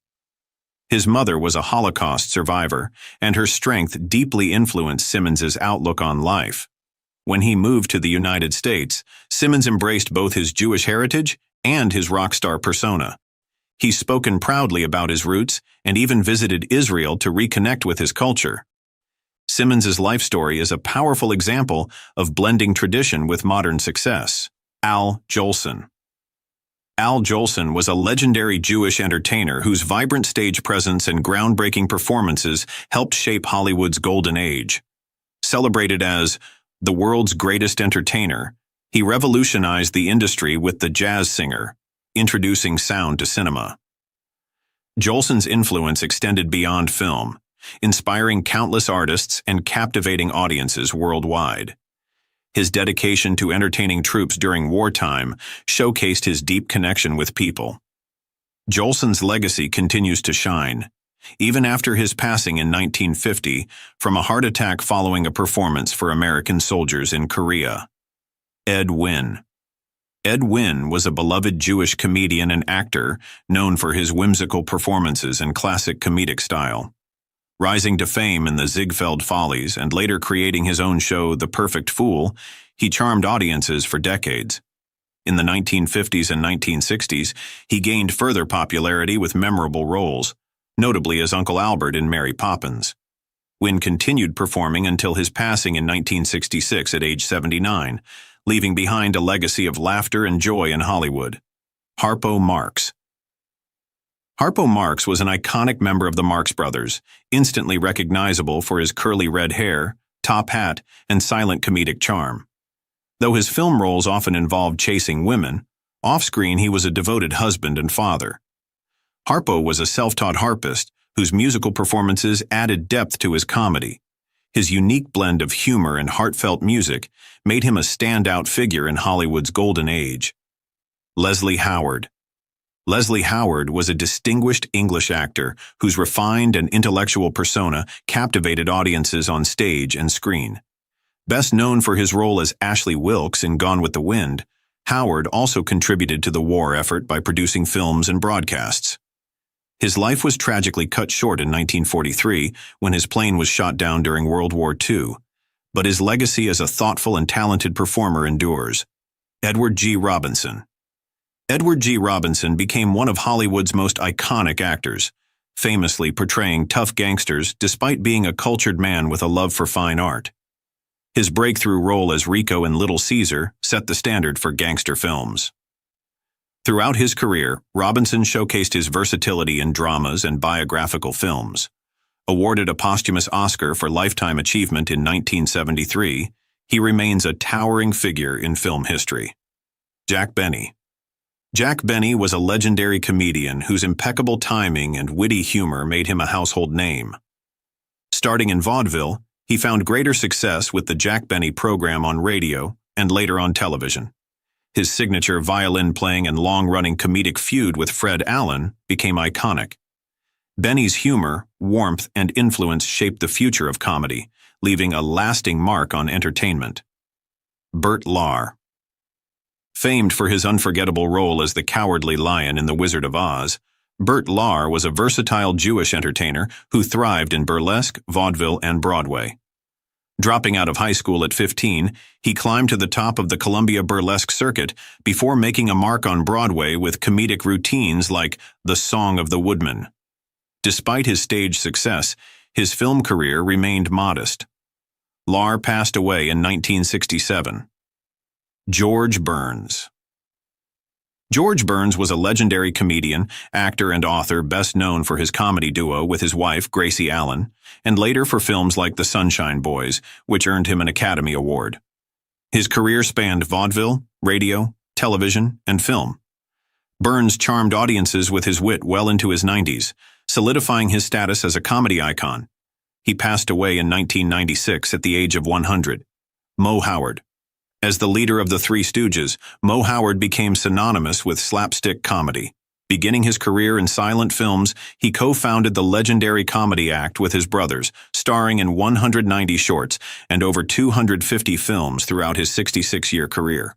His mother was a Holocaust survivor, and her strength deeply influenced Simmons's outlook on life. When he moved to the United States, Simmons embraced both his Jewish heritage and his rock star persona. He's spoken proudly about his roots and even visited Israel to reconnect with his culture. Simmons's life story is a powerful example of blending tradition with modern success. Al Jolson. Al Jolson was a legendary Jewish entertainer whose vibrant stage presence and groundbreaking performances helped shape Hollywood's golden age. Celebrated as the world's greatest entertainer, he revolutionized the industry with The Jazz Singer, introducing sound to cinema. Jolson's influence extended beyond film, inspiring countless artists and captivating audiences worldwide. His dedication to entertaining troops during wartime showcased his deep connection with people. Jolson's legacy continues to shine, even after his passing in 1950 from a heart attack following a performance for American soldiers in Korea. Ed Wynn. Ed Wynn was a beloved Jewish comedian and actor known for his whimsical performances and classic comedic style. Rising to fame in the Ziegfeld Follies and later creating his own show The Perfect Fool, he charmed audiences for decades. In the 1950s and 1960s, he gained further popularity with memorable roles, notably as Uncle Albert in Mary Poppins. Wynn continued performing until his passing in 1966 at age 79, leaving behind a legacy of laughter and joy in Hollywood. Harpo Marx. Harpo Marx was an iconic member of the Marx Brothers, instantly recognizable for his curly red hair, top hat, and silent comedic charm. Though his film roles often involved chasing women, off-screen he was a devoted husband and father. Harpo was a self-taught harpist whose musical performances added depth to his comedy. His unique blend of humor and heartfelt music made him a standout figure in Hollywood's golden age. Leslie Howard. Leslie Howard was a distinguished English actor whose refined and intellectual persona captivated audiences on stage and screen. Best known for his role as Ashley Wilkes in Gone with the Wind, Howard also contributed to the war effort by producing films and broadcasts. His life was tragically cut short in 1943 when his plane was shot down during World War II, but his legacy as a thoughtful and talented performer endures. Edward G. Robinson. Edward G. Robinson became one of Hollywood's most iconic actors, famously portraying tough gangsters despite being a cultured man with a love for fine art. His breakthrough role as Rico in Little Caesar set the standard for gangster films. Throughout his career, Robinson showcased his versatility in dramas and biographical films. Awarded a posthumous Oscar for Lifetime Achievement in 1973, he remains a towering figure in film history. Jack Benny. Jack Benny was a legendary comedian whose impeccable timing and witty humor made him a household name. Starting in vaudeville, he found greater success with the Jack Benny program on radio and later on television. His signature violin-playing and long-running comedic feud with Fred Allen became iconic. Benny's humor, warmth, and influence shaped the future of comedy, leaving a lasting mark on entertainment. Bert Lahr. Famed for his unforgettable role as the Cowardly Lion in The Wizard of Oz, Bert Lahr was a versatile Jewish entertainer who thrived in burlesque, vaudeville, and Broadway. Dropping out of high school at 15, he climbed to the top of the Columbia burlesque circuit before making a mark on Broadway with comedic routines like The Song of the Woodman. Despite his stage success, his film career remained modest. Lahr passed away in 1967. George Burns. George Burns was a legendary comedian, actor, and author best known for his comedy duo with his wife, Gracie Allen, and later for films like The Sunshine Boys, which earned him an Academy Award. His career spanned vaudeville, radio, television, and film. Burns charmed audiences with his wit well into his 90s, solidifying his status as a comedy icon. He passed away in 1996 at the age of 100. Moe Howard. As the leader of the Three Stooges, Moe Howard became synonymous with slapstick comedy. Beginning his career in silent films, he co-founded the legendary Comedy Act with his brothers, starring in 190 shorts and over 250 films throughout his 66-year career.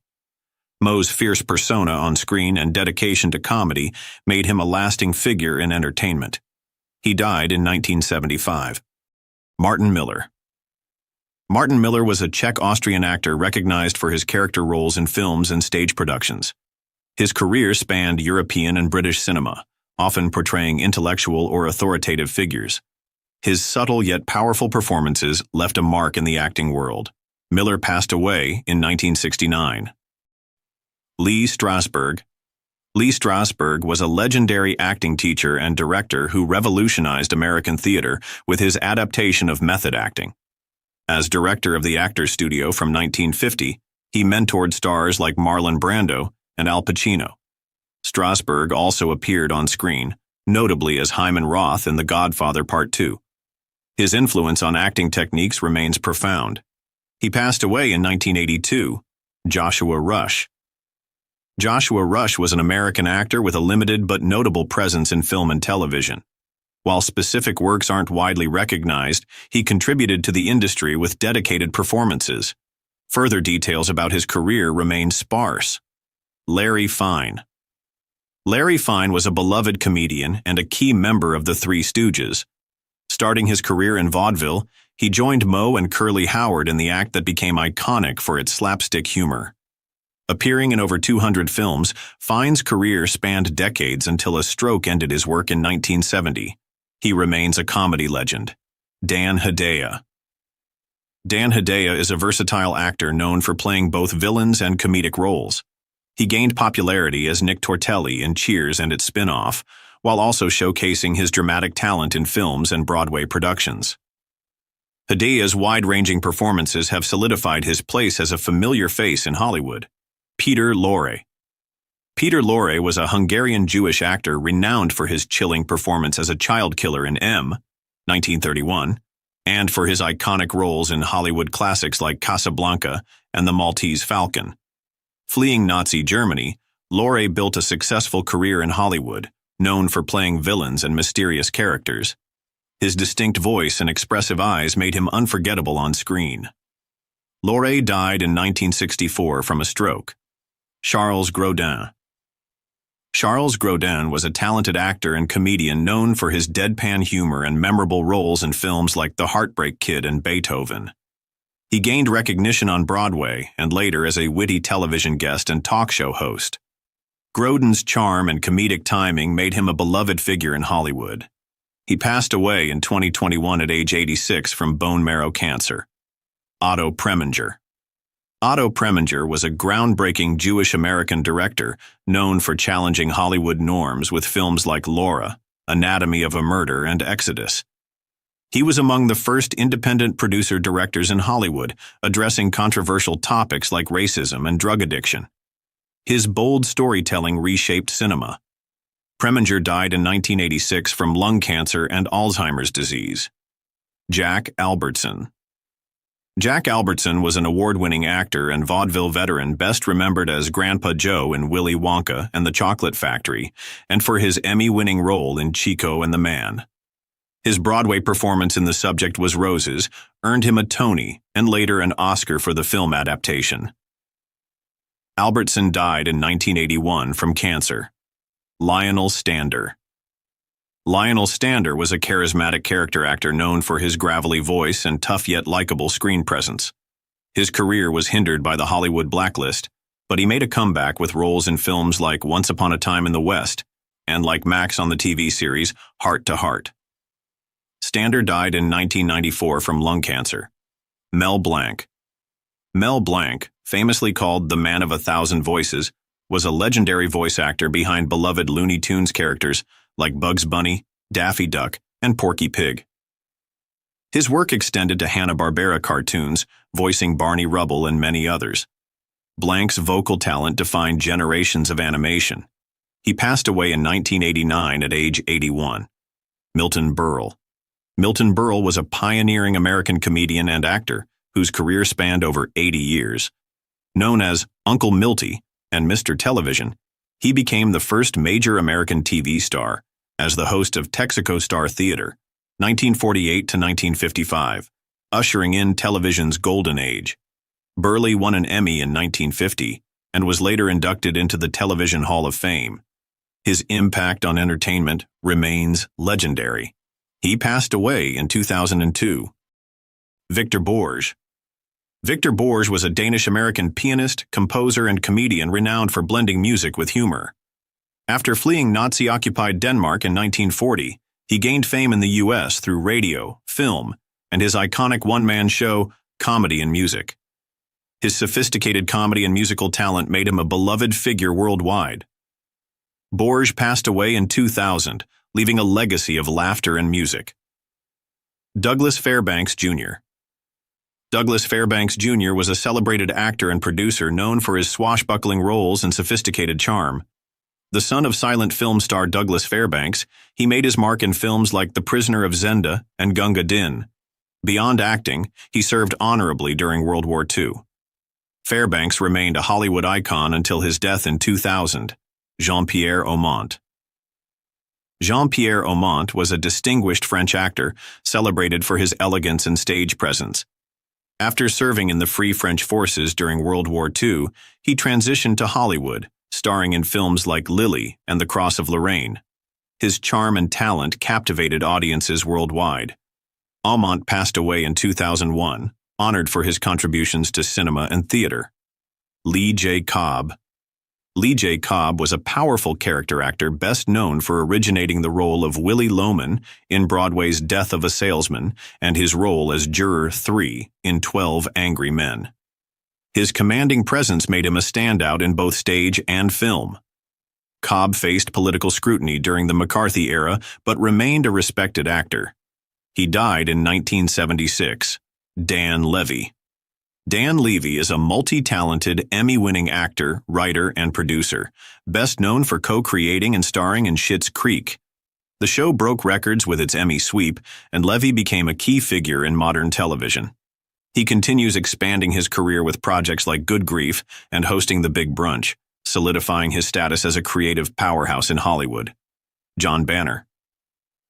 Moe's fierce persona on screen and dedication to comedy made him a lasting figure in entertainment. He died in 1975. Martin Miller. Martin Miller was a Czech-Austrian actor recognized for his character roles in films and stage productions. His career spanned European and British cinema, often portraying intellectual or authoritative figures. His subtle yet powerful performances left a mark in the acting world. Miller passed away in 1969. Lee Strasberg. Lee Strasberg was a legendary acting teacher and director who revolutionized American theater with his adaptation of method acting. As director of the Actors Studio from 1950, he mentored stars like Marlon Brando and Al Pacino. Strasberg also appeared on screen, notably as Hyman Roth in The Godfather Part II. His influence on acting techniques remains profound. He passed away in 1982. Joshua Rush. Joshua Rush was an American actor with a limited but notable presence in film and television. While specific works aren't widely recognized, he contributed to the industry with dedicated performances. Further details about his career remain sparse. Larry Fine. Larry Fine was a beloved comedian and a key member of the Three Stooges. Starting his career in vaudeville, he joined Moe and Curly Howard in the act that became iconic for its slapstick humor. Appearing in over 200 films, Fine's career spanned decades until a stroke ended his work in 1970. He remains a comedy legend. Dan Hedaya. Dan Hedaya is a versatile actor known for playing both villains and comedic roles. He gained popularity as Nick Tortelli in Cheers and its spin-off, while also showcasing his dramatic talent in films and Broadway productions. Hidea's wide-ranging performances have solidified his place as a familiar face in Hollywood. Peter Lorre. Peter Lorre was a Hungarian Jewish actor renowned for his chilling performance as a child killer in M, 1931, and for his iconic roles in Hollywood classics like Casablanca and The Maltese Falcon. Fleeing Nazi Germany, Lorre built a successful career in Hollywood, known for playing villains and mysterious characters. His distinct voice and expressive eyes made him unforgettable on screen. Lorre died in 1964 from a stroke. Charles Grodin. Charles Grodin was a talented actor and comedian known for his deadpan humor and memorable roles in films like The Heartbreak Kid and Beethoven. He gained recognition on Broadway and later as a witty television guest and talk show host. Grodin's charm and comedic timing made him a beloved figure in Hollywood. He passed away in 2021 at age 86 from bone marrow cancer. Otto Preminger. Otto Preminger was a groundbreaking Jewish-American director known for challenging Hollywood norms with films like Laura, Anatomy of a Murder, and Exodus. He was among the first independent producer-directors in Hollywood, addressing controversial topics like racism and drug addiction. His bold storytelling reshaped cinema. Preminger died in 1986 from lung cancer and Alzheimer's disease. Jack Albertson. Jack Albertson was an award-winning actor and vaudeville veteran best remembered as Grandpa Joe in Willy Wonka and the Chocolate Factory, and for his Emmy-winning role in Chico and the Man. His Broadway performance in The Subject Was Roses earned him a Tony and later an Oscar for the film adaptation. Albertson died in 1981 from cancer. Lionel Stander. Lionel Stander was a charismatic character actor known for his gravelly voice and tough yet likable screen presence. His career was hindered by the Hollywood blacklist, but he made a comeback with roles in films like Once Upon a Time in the West and like Max on the TV series Heart to Heart. Stander died in 1994 from lung cancer. Mel Blanc. Mel Blanc, famously called the Man of a Thousand Voices, was a legendary voice actor behind beloved Looney Tunes characters like Bugs Bunny, Daffy Duck, and Porky Pig. His work extended to Hanna-Barbera cartoons, voicing Barney Rubble and many others. Blanc's vocal talent defined generations of animation. He passed away in 1989 at age 81. Milton Berle. Milton Berle was a pioneering American comedian and actor whose career spanned over 80 years. Known as Uncle Milty and Mr. Television, he became the first major American TV star as the host of Texaco Star Theater, 1948 to 1955, ushering in television's golden age. Berle won an Emmy in 1950 and was later inducted into the Television Hall of Fame. His impact on entertainment remains legendary. He passed away in 2002. Victor Borge. Victor Borge was a Danish-American pianist, composer, and comedian renowned for blending music with humor. After fleeing Nazi-occupied Denmark in 1940, he gained fame in the U.S. through radio, film, and his iconic one-man show, Comedy and Music. His sophisticated comedy and musical talent made him a beloved figure worldwide. Borge passed away in 2000, leaving a legacy of laughter and music. Douglas Fairbanks, Jr. Douglas Fairbanks, Jr. was a celebrated actor and producer known for his swashbuckling roles and sophisticated charm. The son of silent film star Douglas Fairbanks, he made his mark in films like The Prisoner of Zenda and Gunga Din. Beyond acting, he served honorably during World War II. Fairbanks remained a Hollywood icon until his death in 2000. Jean-Pierre Aumont. Jean-Pierre Aumont was a distinguished French actor, celebrated for his elegance and stage presence. After serving in the Free French Forces during World War II, he transitioned to Hollywood, starring in films like Lily and The Cross of Lorraine. His charm and talent captivated audiences worldwide. Aumont passed away in 2001, honored for his contributions to cinema and theater. Lee J. Cobb. Lee J. Cobb was a powerful character actor best known for originating the role of Willie Loman in Broadway's Death of a Salesman and his role as Juror 3 in 12 Angry Men. His commanding presence made him a standout in both stage and film. Cobb faced political scrutiny during the McCarthy era but remained a respected actor. He died in 1976. Dan Levy. Dan Levy is a multi-talented, Emmy-winning actor, writer, and producer, best known for co-creating and starring in Schitt's Creek. The show broke records with its Emmy sweep, and Levy became a key figure in modern television. He continues expanding his career with projects like Good Grief and hosting The Big Brunch, solidifying his status as a creative powerhouse in Hollywood. John Banner.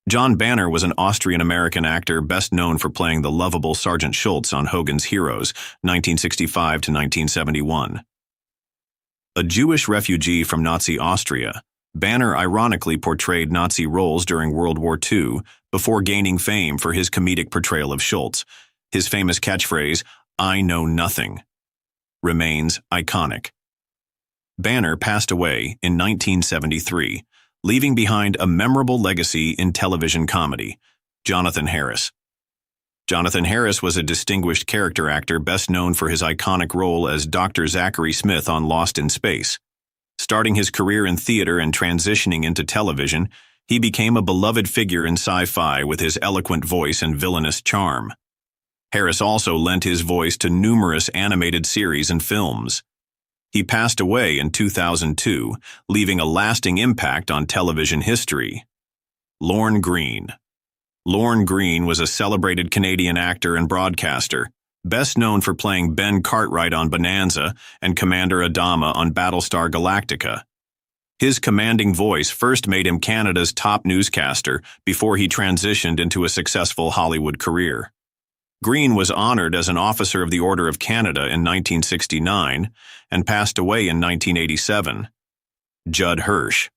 John Banner was an Austrian-American actor best known for playing the lovable Sergeant Schultz on Hogan's Heroes, 1965 to 1971. A Jewish refugee from Nazi Austria, Banner ironically portrayed Nazi roles during World War II before gaining fame for his comedic portrayal of Schultz. His famous catchphrase, "I know nothing," remains iconic. Banner passed away in 1973, leaving behind a memorable legacy in television comedy. Jonathan Harris. Jonathan Harris was a distinguished character actor best known for his iconic role as Dr. Zachary Smith on Lost in Space. Starting his career in theater and transitioning into television, he became a beloved figure in sci-fi with his eloquent voice and villainous charm. Harris also lent his voice to numerous animated series and films. He passed away in 2002, leaving a lasting impact on television history. Lorne Greene. Lorne Greene was a celebrated Canadian actor and broadcaster, best known for playing Ben Cartwright on Bonanza and Commander Adama on Battlestar Galactica. His commanding voice first made him Canada's top newscaster before he transitioned into a successful Hollywood career. Greene was honored as an Officer of the Order of Canada in 1969 and passed away in 1987. Judd Hirsch.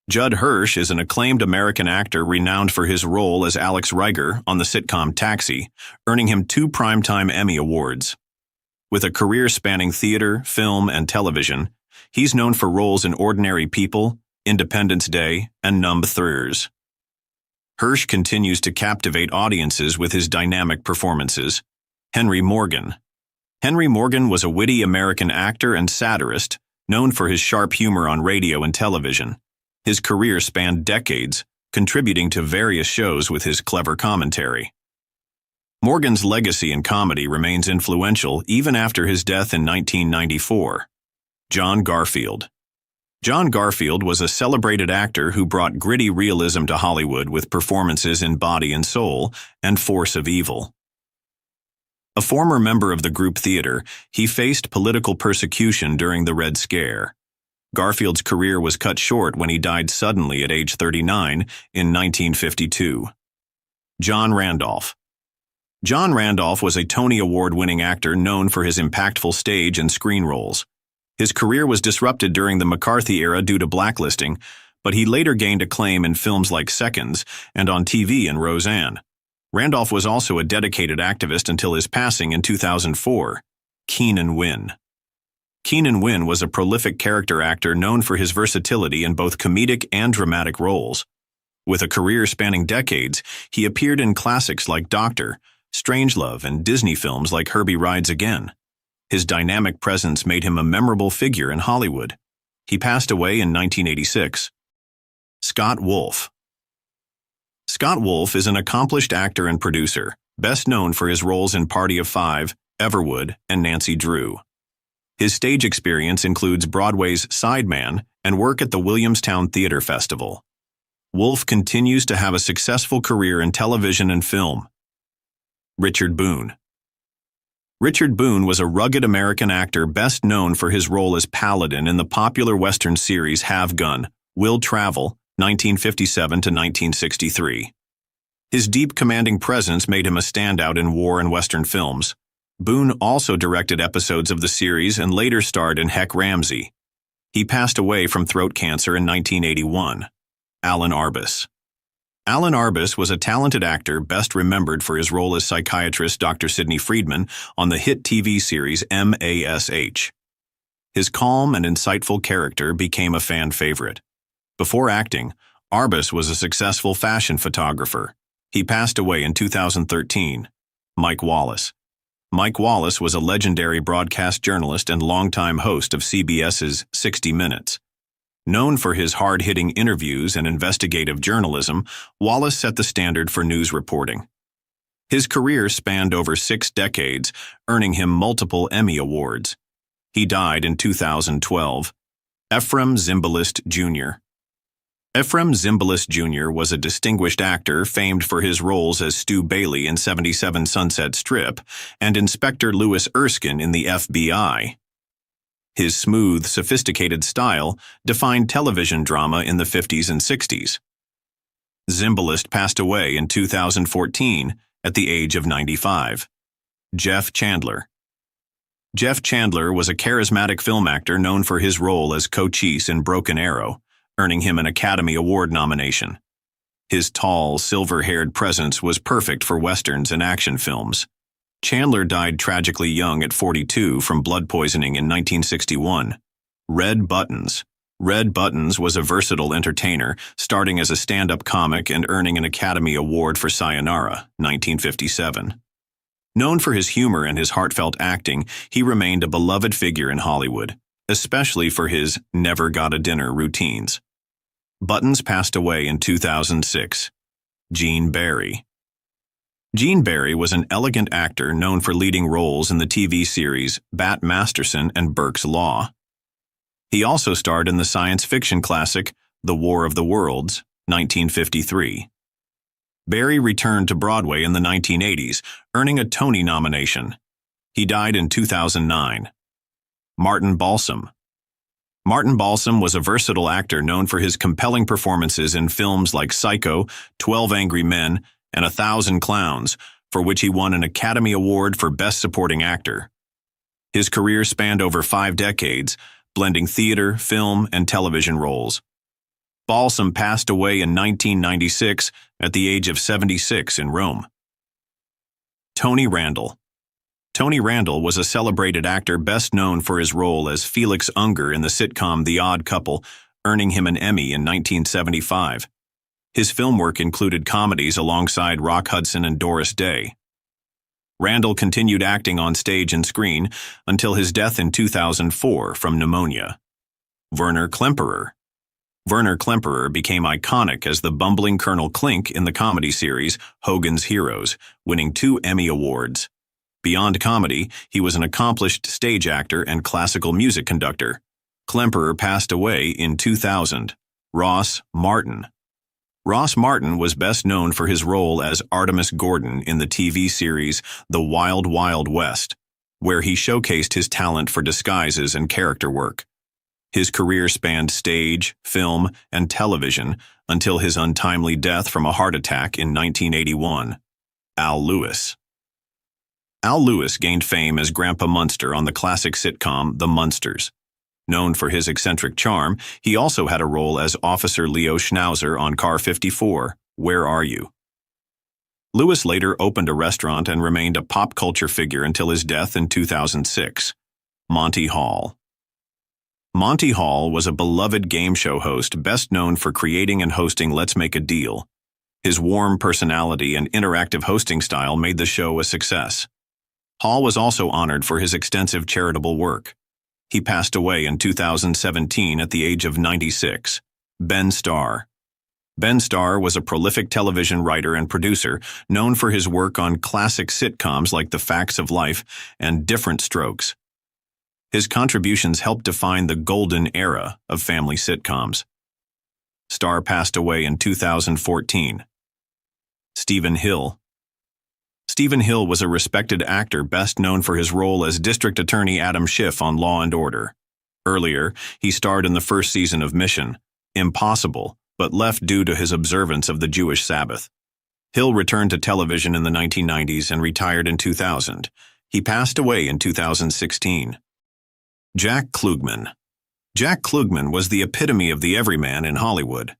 Judd Hirsch is an acclaimed American actor renowned for his role as Alex Riger on the sitcom Taxi, earning him 2 Primetime Emmy Awards. With a career spanning theater, film, and television, he's known for roles in Ordinary People, Independence Day, and Numb Thurs. Hirsch continues to captivate audiences with his dynamic performances. Henry Morgan. Henry Morgan was a witty American actor and satirist, known for his sharp humor on radio and television. His career spanned decades, contributing to various shows with his clever commentary. Morgan's legacy in comedy remains influential even after his death in 1994. John Garfield. John Garfield was a celebrated actor who brought gritty realism to Hollywood with performances in Body and Soul and Force of Evil. A former member of the group theater, he faced political persecution during the Red Scare. Garfield's career was cut short when he died suddenly at age 39 in 1952. John Randolph. John Randolph was a Tony Award-winning actor known for his impactful stage and screen roles. His career was disrupted during the McCarthy era due to blacklisting, but he later gained acclaim in films like Seconds and on TV in Roseanne. Randolph was also a dedicated activist until his passing in 2004. Keenan Wynn. Keenan Wynn was a prolific character actor known for his versatility in both comedic and dramatic roles. With a career spanning decades, he appeared in classics like Doctor, Strangelove, and Disney films like Herbie Rides Again. His dynamic presence made him a memorable figure in Hollywood. He passed away in 1986. Scott Wolf. Scott Wolf is an accomplished actor and producer, best known for his roles in Party of Five, Everwood, and Nancy Drew. His stage experience includes Broadway's Sideman and work at the Williamstown Theater Festival. Wolf continues to have a successful career in television and film. Richard Boone. Richard Boone was a rugged American actor best known for his role as Paladin in the popular Western series Have Gun, Will Travel, 1957 to 1963. His deep commanding presence made him a standout in war and Western films. Boone also directed episodes of the series and later starred in Heck Ramsey. He passed away from throat cancer in 1981. Alan Arbus. Alan Arbus was a talented actor best remembered for his role as psychiatrist Dr. Sidney Friedman on the hit TV series MASH. His calm and insightful character became a fan favorite. Before acting, Arbus was a successful fashion photographer. He passed away in 2013. Mike Wallace. Mike Wallace was a legendary broadcast journalist and longtime host of CBS's 60 Minutes. Known for his hard-hitting interviews and investigative journalism, Wallace set the standard for news reporting. His career spanned over 6 decades, earning him multiple Emmy Awards. He died in 2012. Efrem Zimbalist Jr. Efrem Zimbalist Jr. was a distinguished actor famed for his roles as Stu Bailey in 77 Sunset Strip and Inspector Louis Erskine in the FBI. His smooth, sophisticated style defined television drama in the 50s and 60s. Zimbalist passed away in 2014 at the age of 95. Jeff Chandler. Jeff Chandler was a charismatic film actor known for his role as Cochise in Broken Arrow, earning him an Academy Award nomination. His tall, silver-haired presence was perfect for westerns and action films. Chandler died tragically young at 42 from blood poisoning in 1961. Red Buttons. Red Buttons was a versatile entertainer, starting as a stand-up comic and earning an Academy Award for Sayonara, 1957. Known for his humor and his heartfelt acting, he remained a beloved figure in Hollywood, especially for his never got a dinner routines. Buttons passed away in 2006. Gene Barry. Gene Barry was an elegant actor known for leading roles in the TV series Bat Masterson and Burke's Law. He also starred in the science fiction classic The War of the Worlds, 1953. Barry returned to Broadway in the 1980s, earning a Tony nomination. He died in 2009. Martin Balsam. Martin Balsam was a versatile actor known for his compelling performances in films like Psycho, 12 Angry Men, and 1,000 Clowns, for which he won an Academy Award for Best Supporting Actor. His career spanned over 5 decades, blending theater, film, and television roles. Balsam passed away in 1996 at the age of 76 in Rome. Tony Randall. Tony Randall was a celebrated actor best known for his role as Felix Unger in the sitcom The Odd Couple, earning him an Emmy in 1975. His film work included comedies alongside Rock Hudson and Doris Day. Randall continued acting on stage and screen until his death in 2004 from pneumonia. Werner Klemperer. Werner Klemperer became iconic as the bumbling Colonel Klink in the comedy series Hogan's Heroes, winning 2 Emmy Awards. Beyond comedy, he was an accomplished stage actor and classical music conductor. Klemperer passed away in 2000. Ross Martin. Ross Martin was best known for his role as Artemus Gordon in the TV series The Wild Wild West, where he showcased his talent for disguises and character work. His career spanned stage, film, and television until his untimely death from a heart attack in 1981. Al Lewis. Al Lewis gained fame as Grandpa Munster on the classic sitcom The Munsters. Known for his eccentric charm, he also had a role as Officer Leo Schnauzer on Car 54, Where Are You? Lewis later opened a restaurant and remained a pop culture figure until his death in 2006. Monty Hall. Monty Hall was a beloved game show host best known for creating and hosting Let's Make a Deal. His warm personality and interactive hosting style made the show a success. Hall was also honored for his extensive charitable work. He passed away in 2017 at the age of 96. Ben Starr. Ben Starr was a prolific television writer and producer known for his work on classic sitcoms like The Facts of Life and Different Strokes. His contributions helped define the golden era of family sitcoms. Starr passed away in 2014. Stephen Hill. Stephen Hill was a respected actor best known for his role as District Attorney Adam Schiff on Law & Order. Earlier, he starred in the first season of Mission Impossible, but left due to his observance of the Jewish Sabbath. Hill returned to television in the 1990s and retired in 2000. He passed away in 2016. Jack Klugman. Jack Klugman was the epitome of the everyman in Hollywood.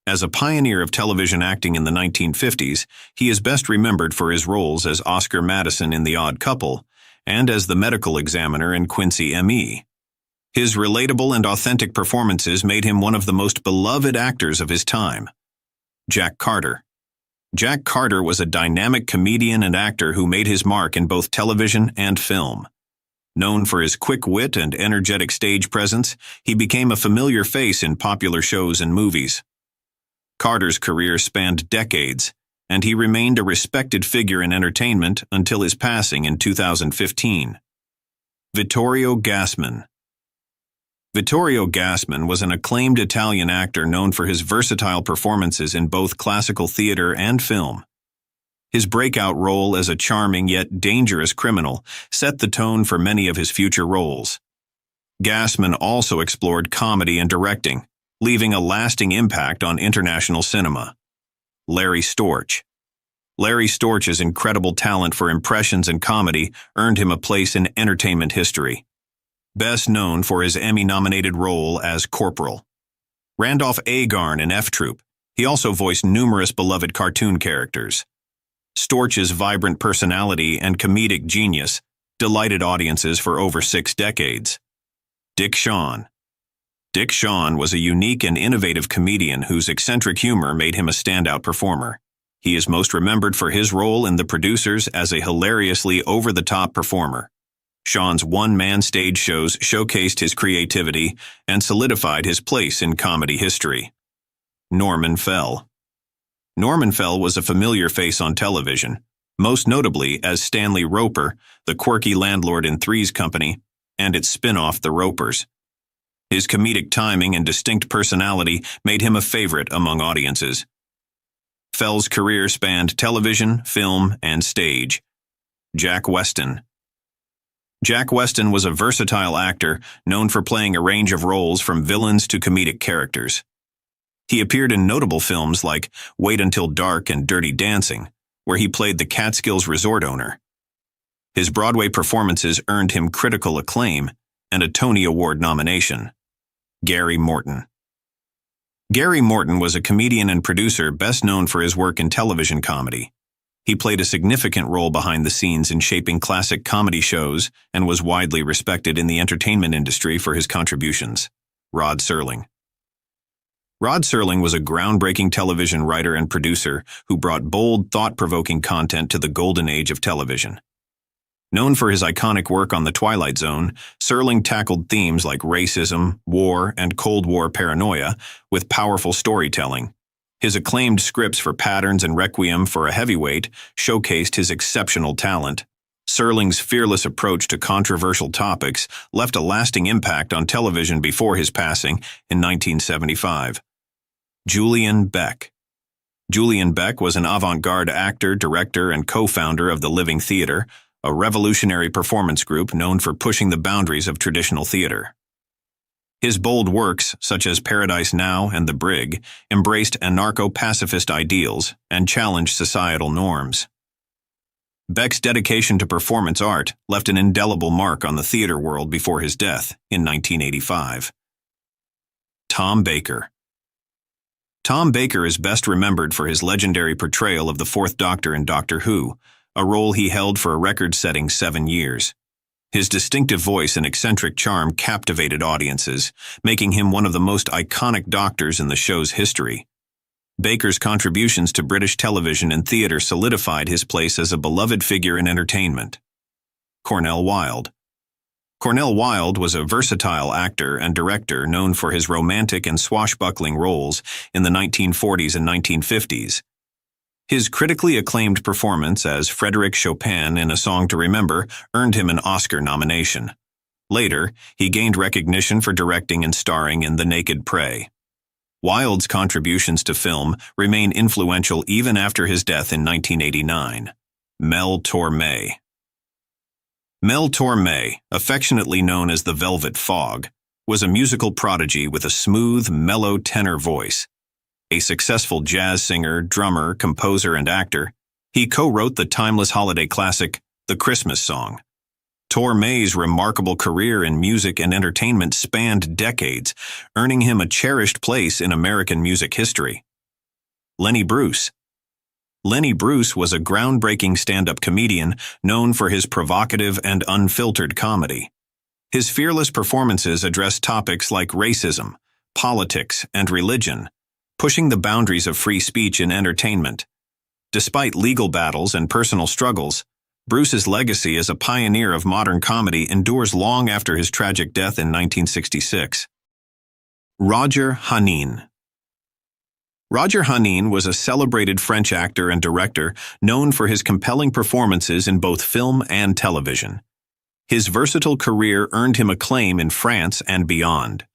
As a pioneer of television acting in the 1950s, he is best remembered for his roles as Oscar Madison in The Odd Couple and as the medical examiner in Quincy M.E. His relatable and authentic performances made him one of the most beloved actors of his time. Jack Carter. Jack Carter was a dynamic comedian and actor who made his mark in both television and film. Known for his quick wit and energetic stage presence, he became a familiar face in popular shows and movies. Carter's career spanned decades, and he remained a respected figure in entertainment until his passing in 2015. Vittorio Gassman. Vittorio Gassman was an acclaimed Italian actor known for his versatile performances in both classical theater and film. His breakout role as a charming yet dangerous criminal set the tone for many of his future roles. Gassman also explored comedy and directing, leaving a lasting impact on international cinema. Larry Storch. Larry Storch's incredible talent for impressions and comedy earned him a place in entertainment history. Best known for his Emmy-nominated role as Corporal Randolph Agarn in F Troop, he also voiced numerous beloved cartoon characters. Storch's vibrant personality and comedic genius delighted audiences for over 6 decades. Dick Shawn. Dick Shawn was a unique and innovative comedian whose eccentric humor made him a standout performer. He is most remembered for his role in The Producers as a hilariously over-the-top performer. Shawn's one-man stage shows showcased his creativity and solidified his place in comedy history. Norman Fell. Norman Fell was a familiar face on television, most notably as Stanley Roper, the quirky landlord in Three's Company, and its spin-off The Ropers. His comedic timing and distinct personality made him a favorite among audiences. Fell's career spanned television, film, and stage. Jack Weston. Jack Weston was a versatile actor known for playing a range of roles from villains to comedic characters. He appeared in notable films like Wait Until Dark and Dirty Dancing, where he played the Catskills resort owner. His Broadway performances earned him critical acclaim and a Tony Award nomination. Gary Morton. Gary Morton was a comedian and producer best known for his work in television comedy. He played a significant role behind the scenes in shaping classic comedy shows and was widely respected in the entertainment industry for his contributions. Rod Serling. Rod Serling was a groundbreaking television writer and producer who brought bold, thought-provoking content to the golden age of television. Known for his iconic work on The Twilight Zone, Serling tackled themes like racism, war, and Cold War paranoia with powerful storytelling. His acclaimed scripts for Patterns and Requiem for a Heavyweight showcased his exceptional talent. Serling's fearless approach to controversial topics left a lasting impact on television before his passing in 1975. Julian Beck. Julian Beck was an avant-garde actor, director, and co-founder of the Living Theater, a revolutionary performance group known for pushing the boundaries of traditional theater. His bold works, such as Paradise Now and The Brig, embraced anarcho-pacifist ideals and challenged societal norms. Beck's dedication to performance art left an indelible mark on the theater world before his death in 1985. Tom Baker. Tom Baker is best remembered for his legendary portrayal of the Fourth Doctor in Doctor Who, a role he held for a record-setting 7 years. His distinctive voice and eccentric charm captivated audiences, making him one of the most iconic doctors in the show's history. Baker's contributions to British television and theater solidified his place as a beloved figure in entertainment. Cornel Wilde. Cornel Wilde was a versatile actor and director known for his romantic and swashbuckling roles in the 1940s and 1950s. His critically acclaimed performance as Frédéric Chopin in A Song to Remember earned him an Oscar nomination. Later, he gained recognition for directing and starring in The Naked Prey. Wilde's contributions to film remain influential even after his death in 1989. Mel Torme. Mel Torme, affectionately known as the Velvet Fog, was a musical prodigy with a smooth, mellow tenor voice. A successful jazz singer, drummer, composer, and actor, he co-wrote the timeless holiday classic, The Christmas Song. Torme's remarkable career in music and entertainment spanned decades, earning him a cherished place in American music history. Lenny Bruce. Lenny Bruce was a groundbreaking stand-up comedian known for his provocative and unfiltered comedy. His fearless performances addressed topics like racism, politics, and religion, pushing the boundaries of free speech in entertainment. Despite legal battles and personal struggles, Bruce's legacy as a pioneer of modern comedy endures long after his tragic death in 1966. Roger Hanin. Roger Hanin was a celebrated French actor and director known for his compelling performances in both film and television. His versatile career earned him acclaim in France and beyond.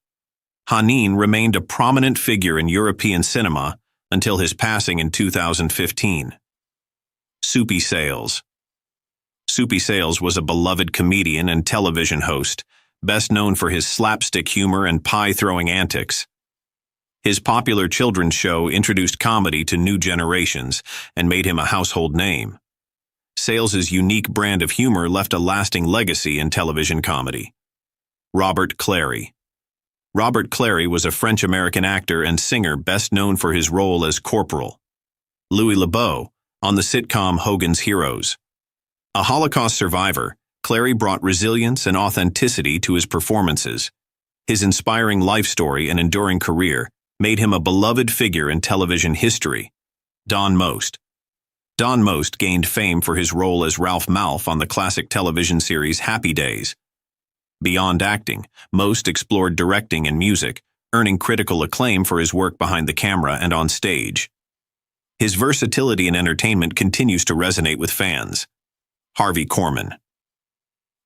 Hanin remained a prominent figure in European cinema until his passing in 2015. Soupy Sales. Soupy Sales was a beloved comedian and television host, best known for his slapstick humor and pie-throwing antics. His popular children's show introduced comedy to new generations and made him a household name. Sales's unique brand of humor left a lasting legacy in television comedy. Robert Clary. Robert Clary was a French-American actor and singer best known for his role as Corporal Louis LeBeau on the sitcom Hogan's Heroes. A Holocaust survivor, Clary brought resilience and authenticity to his performances. His inspiring life story and enduring career made him a beloved figure in television history. Don Most. Don Most gained fame for his role as Ralph Malph on the classic television series Happy Days. Beyond acting, Most explored directing and music, earning critical acclaim for his work behind the camera and on stage. His versatility in entertainment continues to resonate with fans. Harvey Korman.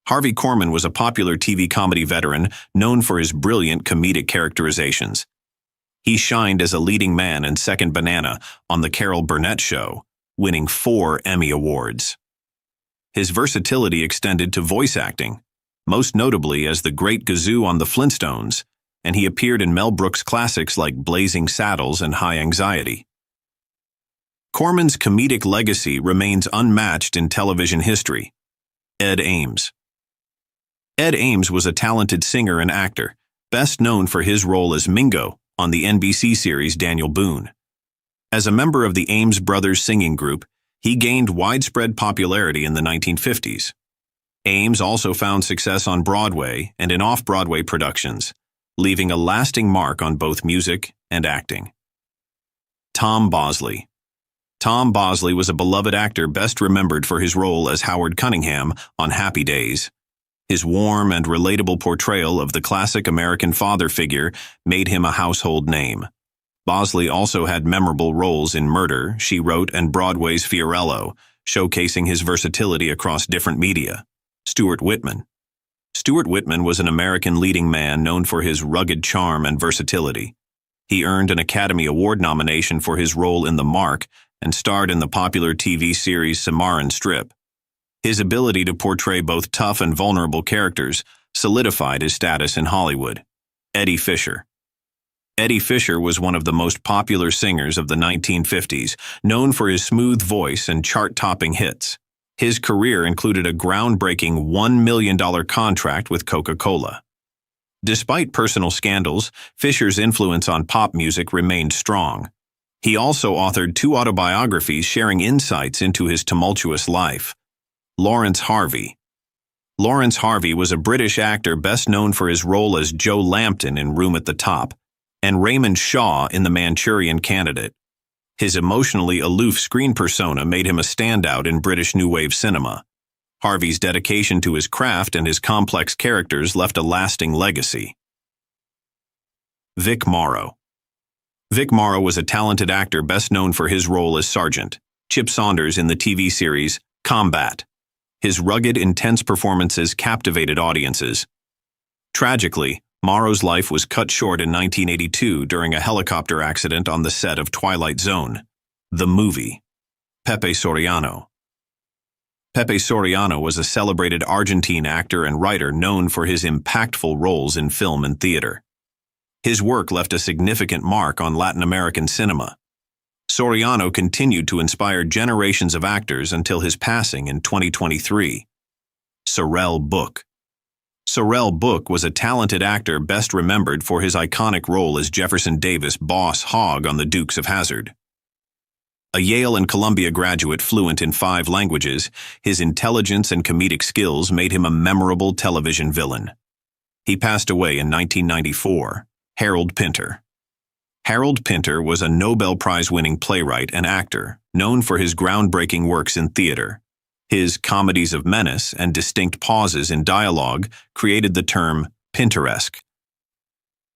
Harvey Korman was a popular TV comedy veteran known for his brilliant comedic characterizations. He shined as a leading man in Second Banana on The Carol Burnett Show, winning 4 Emmy Awards. His versatility extended to voice acting, most notably as the Great Gazoo on The Flintstones, and he appeared in Mel Brooks classics like Blazing Saddles and High Anxiety. Korman's comedic legacy remains unmatched in television history. Ed Ames. Ed Ames was a talented singer and actor, best known for his role as Mingo on the NBC series Daniel Boone. As a member of the Ames Brothers singing group, he gained widespread popularity in the 1950s. Ames also found success on Broadway and in off-Broadway productions, leaving a lasting mark on both music and acting. Tom Bosley. Tom Bosley was a beloved actor best remembered for his role as Howard Cunningham on Happy Days. His warm and relatable portrayal of the classic American father figure made him a household name. Bosley also had memorable roles in Murder, She Wrote, and Broadway's Fiorello, showcasing his versatility across different media. Stuart Whitman. Stuart Whitman was an American leading man known for his rugged charm and versatility. He earned an Academy Award nomination for his role in The Mark and starred in the popular TV series Cimarron Strip. His ability to portray both tough and vulnerable characters solidified his status in Hollywood. Eddie Fisher. Eddie Fisher was one of the most popular singers of the 1950s, known for his smooth voice and chart-topping hits. His career included a groundbreaking $1 million contract with Coca-Cola. Despite personal scandals, Fisher's influence on pop music remained strong. He also authored 2 autobiographies sharing insights into his tumultuous life. Lawrence Harvey. Lawrence Harvey was a British actor best known for his role as Joe Lampton in Room at the Top, and Raymond Shaw in The Manchurian Candidate. His emotionally aloof screen persona made him a standout in British New Wave cinema. Harvey's dedication to his craft and his complex characters left a lasting legacy. Vic Morrow. Vic Morrow was a talented actor best known for his role as Sergeant Chip Saunders in the TV series Combat. His rugged, intense performances captivated audiences. Tragically, Morrow's life was cut short in 1982 during a helicopter accident on the set of Twilight Zone, the movie. Pepe Soriano. Pepe Soriano was a celebrated Argentine actor and writer known for his impactful roles in film and theater. His work left a significant mark on Latin American cinema. Soriano continued to inspire generations of actors until his passing in 2023. Sorrell Booke. Sorrell Booke was a talented actor best remembered for his iconic role as Jefferson Davis' boss Hogg on The Dukes of Hazzard. A Yale and Columbia graduate fluent in 5 languages, his intelligence and comedic skills made him a memorable television villain. He passed away in 1994. Harold Pinter. Harold Pinter was a Nobel Prize-winning playwright and actor, known for his groundbreaking works in theater. His comedies of menace and distinct pauses in dialogue created the term Pinteresque.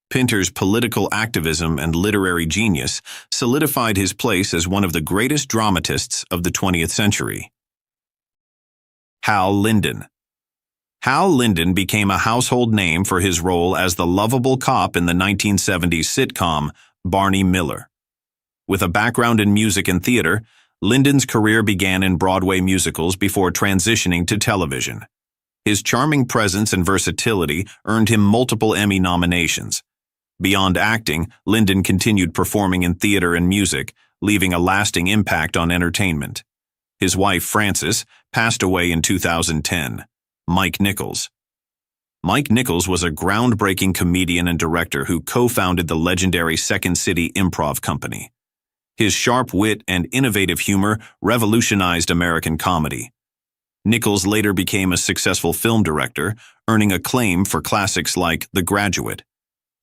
Pinter's political activism and literary genius solidified his place as one of the greatest dramatists of the 20th century. Hal Linden. Hal Linden became a household name for his role as the lovable cop in the 1970s sitcom Barney Miller. With a background in music and theater, Linden's career began in Broadway musicals before transitioning to television. His charming presence and versatility earned him multiple Emmy nominations. Beyond acting, Linden continued performing in theater and music, leaving a lasting impact on entertainment. His wife, Frances, passed away in 2010. Mike Nichols. Mike Nichols was a groundbreaking comedian and director who co-founded the legendary Second City Improv Company. His sharp wit and innovative humor revolutionized American comedy. Nichols later became a successful film director, earning acclaim for classics like The Graduate.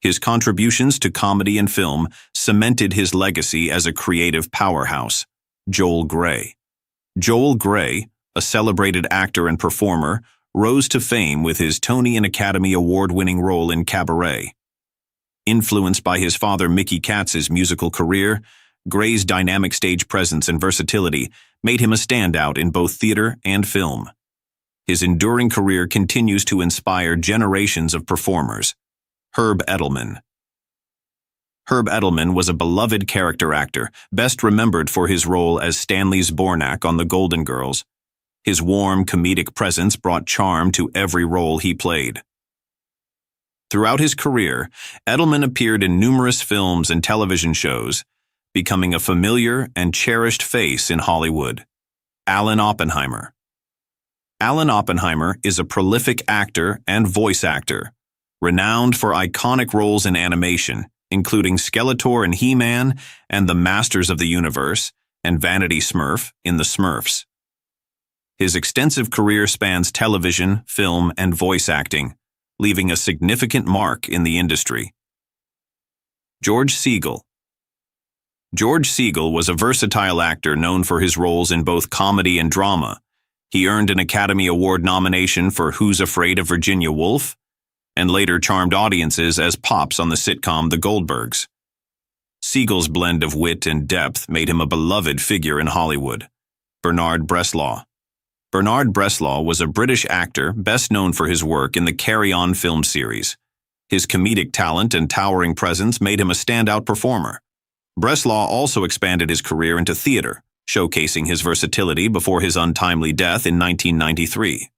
His contributions to comedy and film cemented his legacy as a creative powerhouse. Joel Grey. Joel Grey, a celebrated actor and performer, rose to fame with his Tony and Academy Award-winning role in Cabaret. Influenced by his father Mickey Katz's musical career, Grey's dynamic stage presence and versatility made him a standout in both theater and film. His enduring career continues to inspire generations of performers. Herb Edelman. Herb Edelman was a beloved character actor, best remembered for his role as Stanley Zbornak on The Golden Girls. His warm, comedic presence brought charm to every role he played. Throughout his career, Edelman appeared in numerous films and television shows, becoming a familiar and cherished face in Hollywood. Alan Oppenheimer. Alan Oppenheimer is a prolific actor and voice actor, renowned for iconic roles in animation, including Skeletor in He-Man and the Masters of the Universe, and Vanity Smurf in The Smurfs. His extensive career spans television, film, and voice acting, leaving a significant mark in the industry. George Segal. George Segal was a versatile actor known for his roles in both comedy and drama. He earned an Academy Award nomination for Who's Afraid of Virginia Woolf, and later charmed audiences as Pops on the sitcom The Goldbergs. Segal's blend of wit and depth made him a beloved figure in Hollywood. Bernard Bresslaw. Bernard Bresslaw was a British actor best known for his work in the Carry On film series. His comedic talent and towering presence made him a standout performer. Bresslaw also expanded his career into theater, showcasing his versatility before his untimely death in 1993.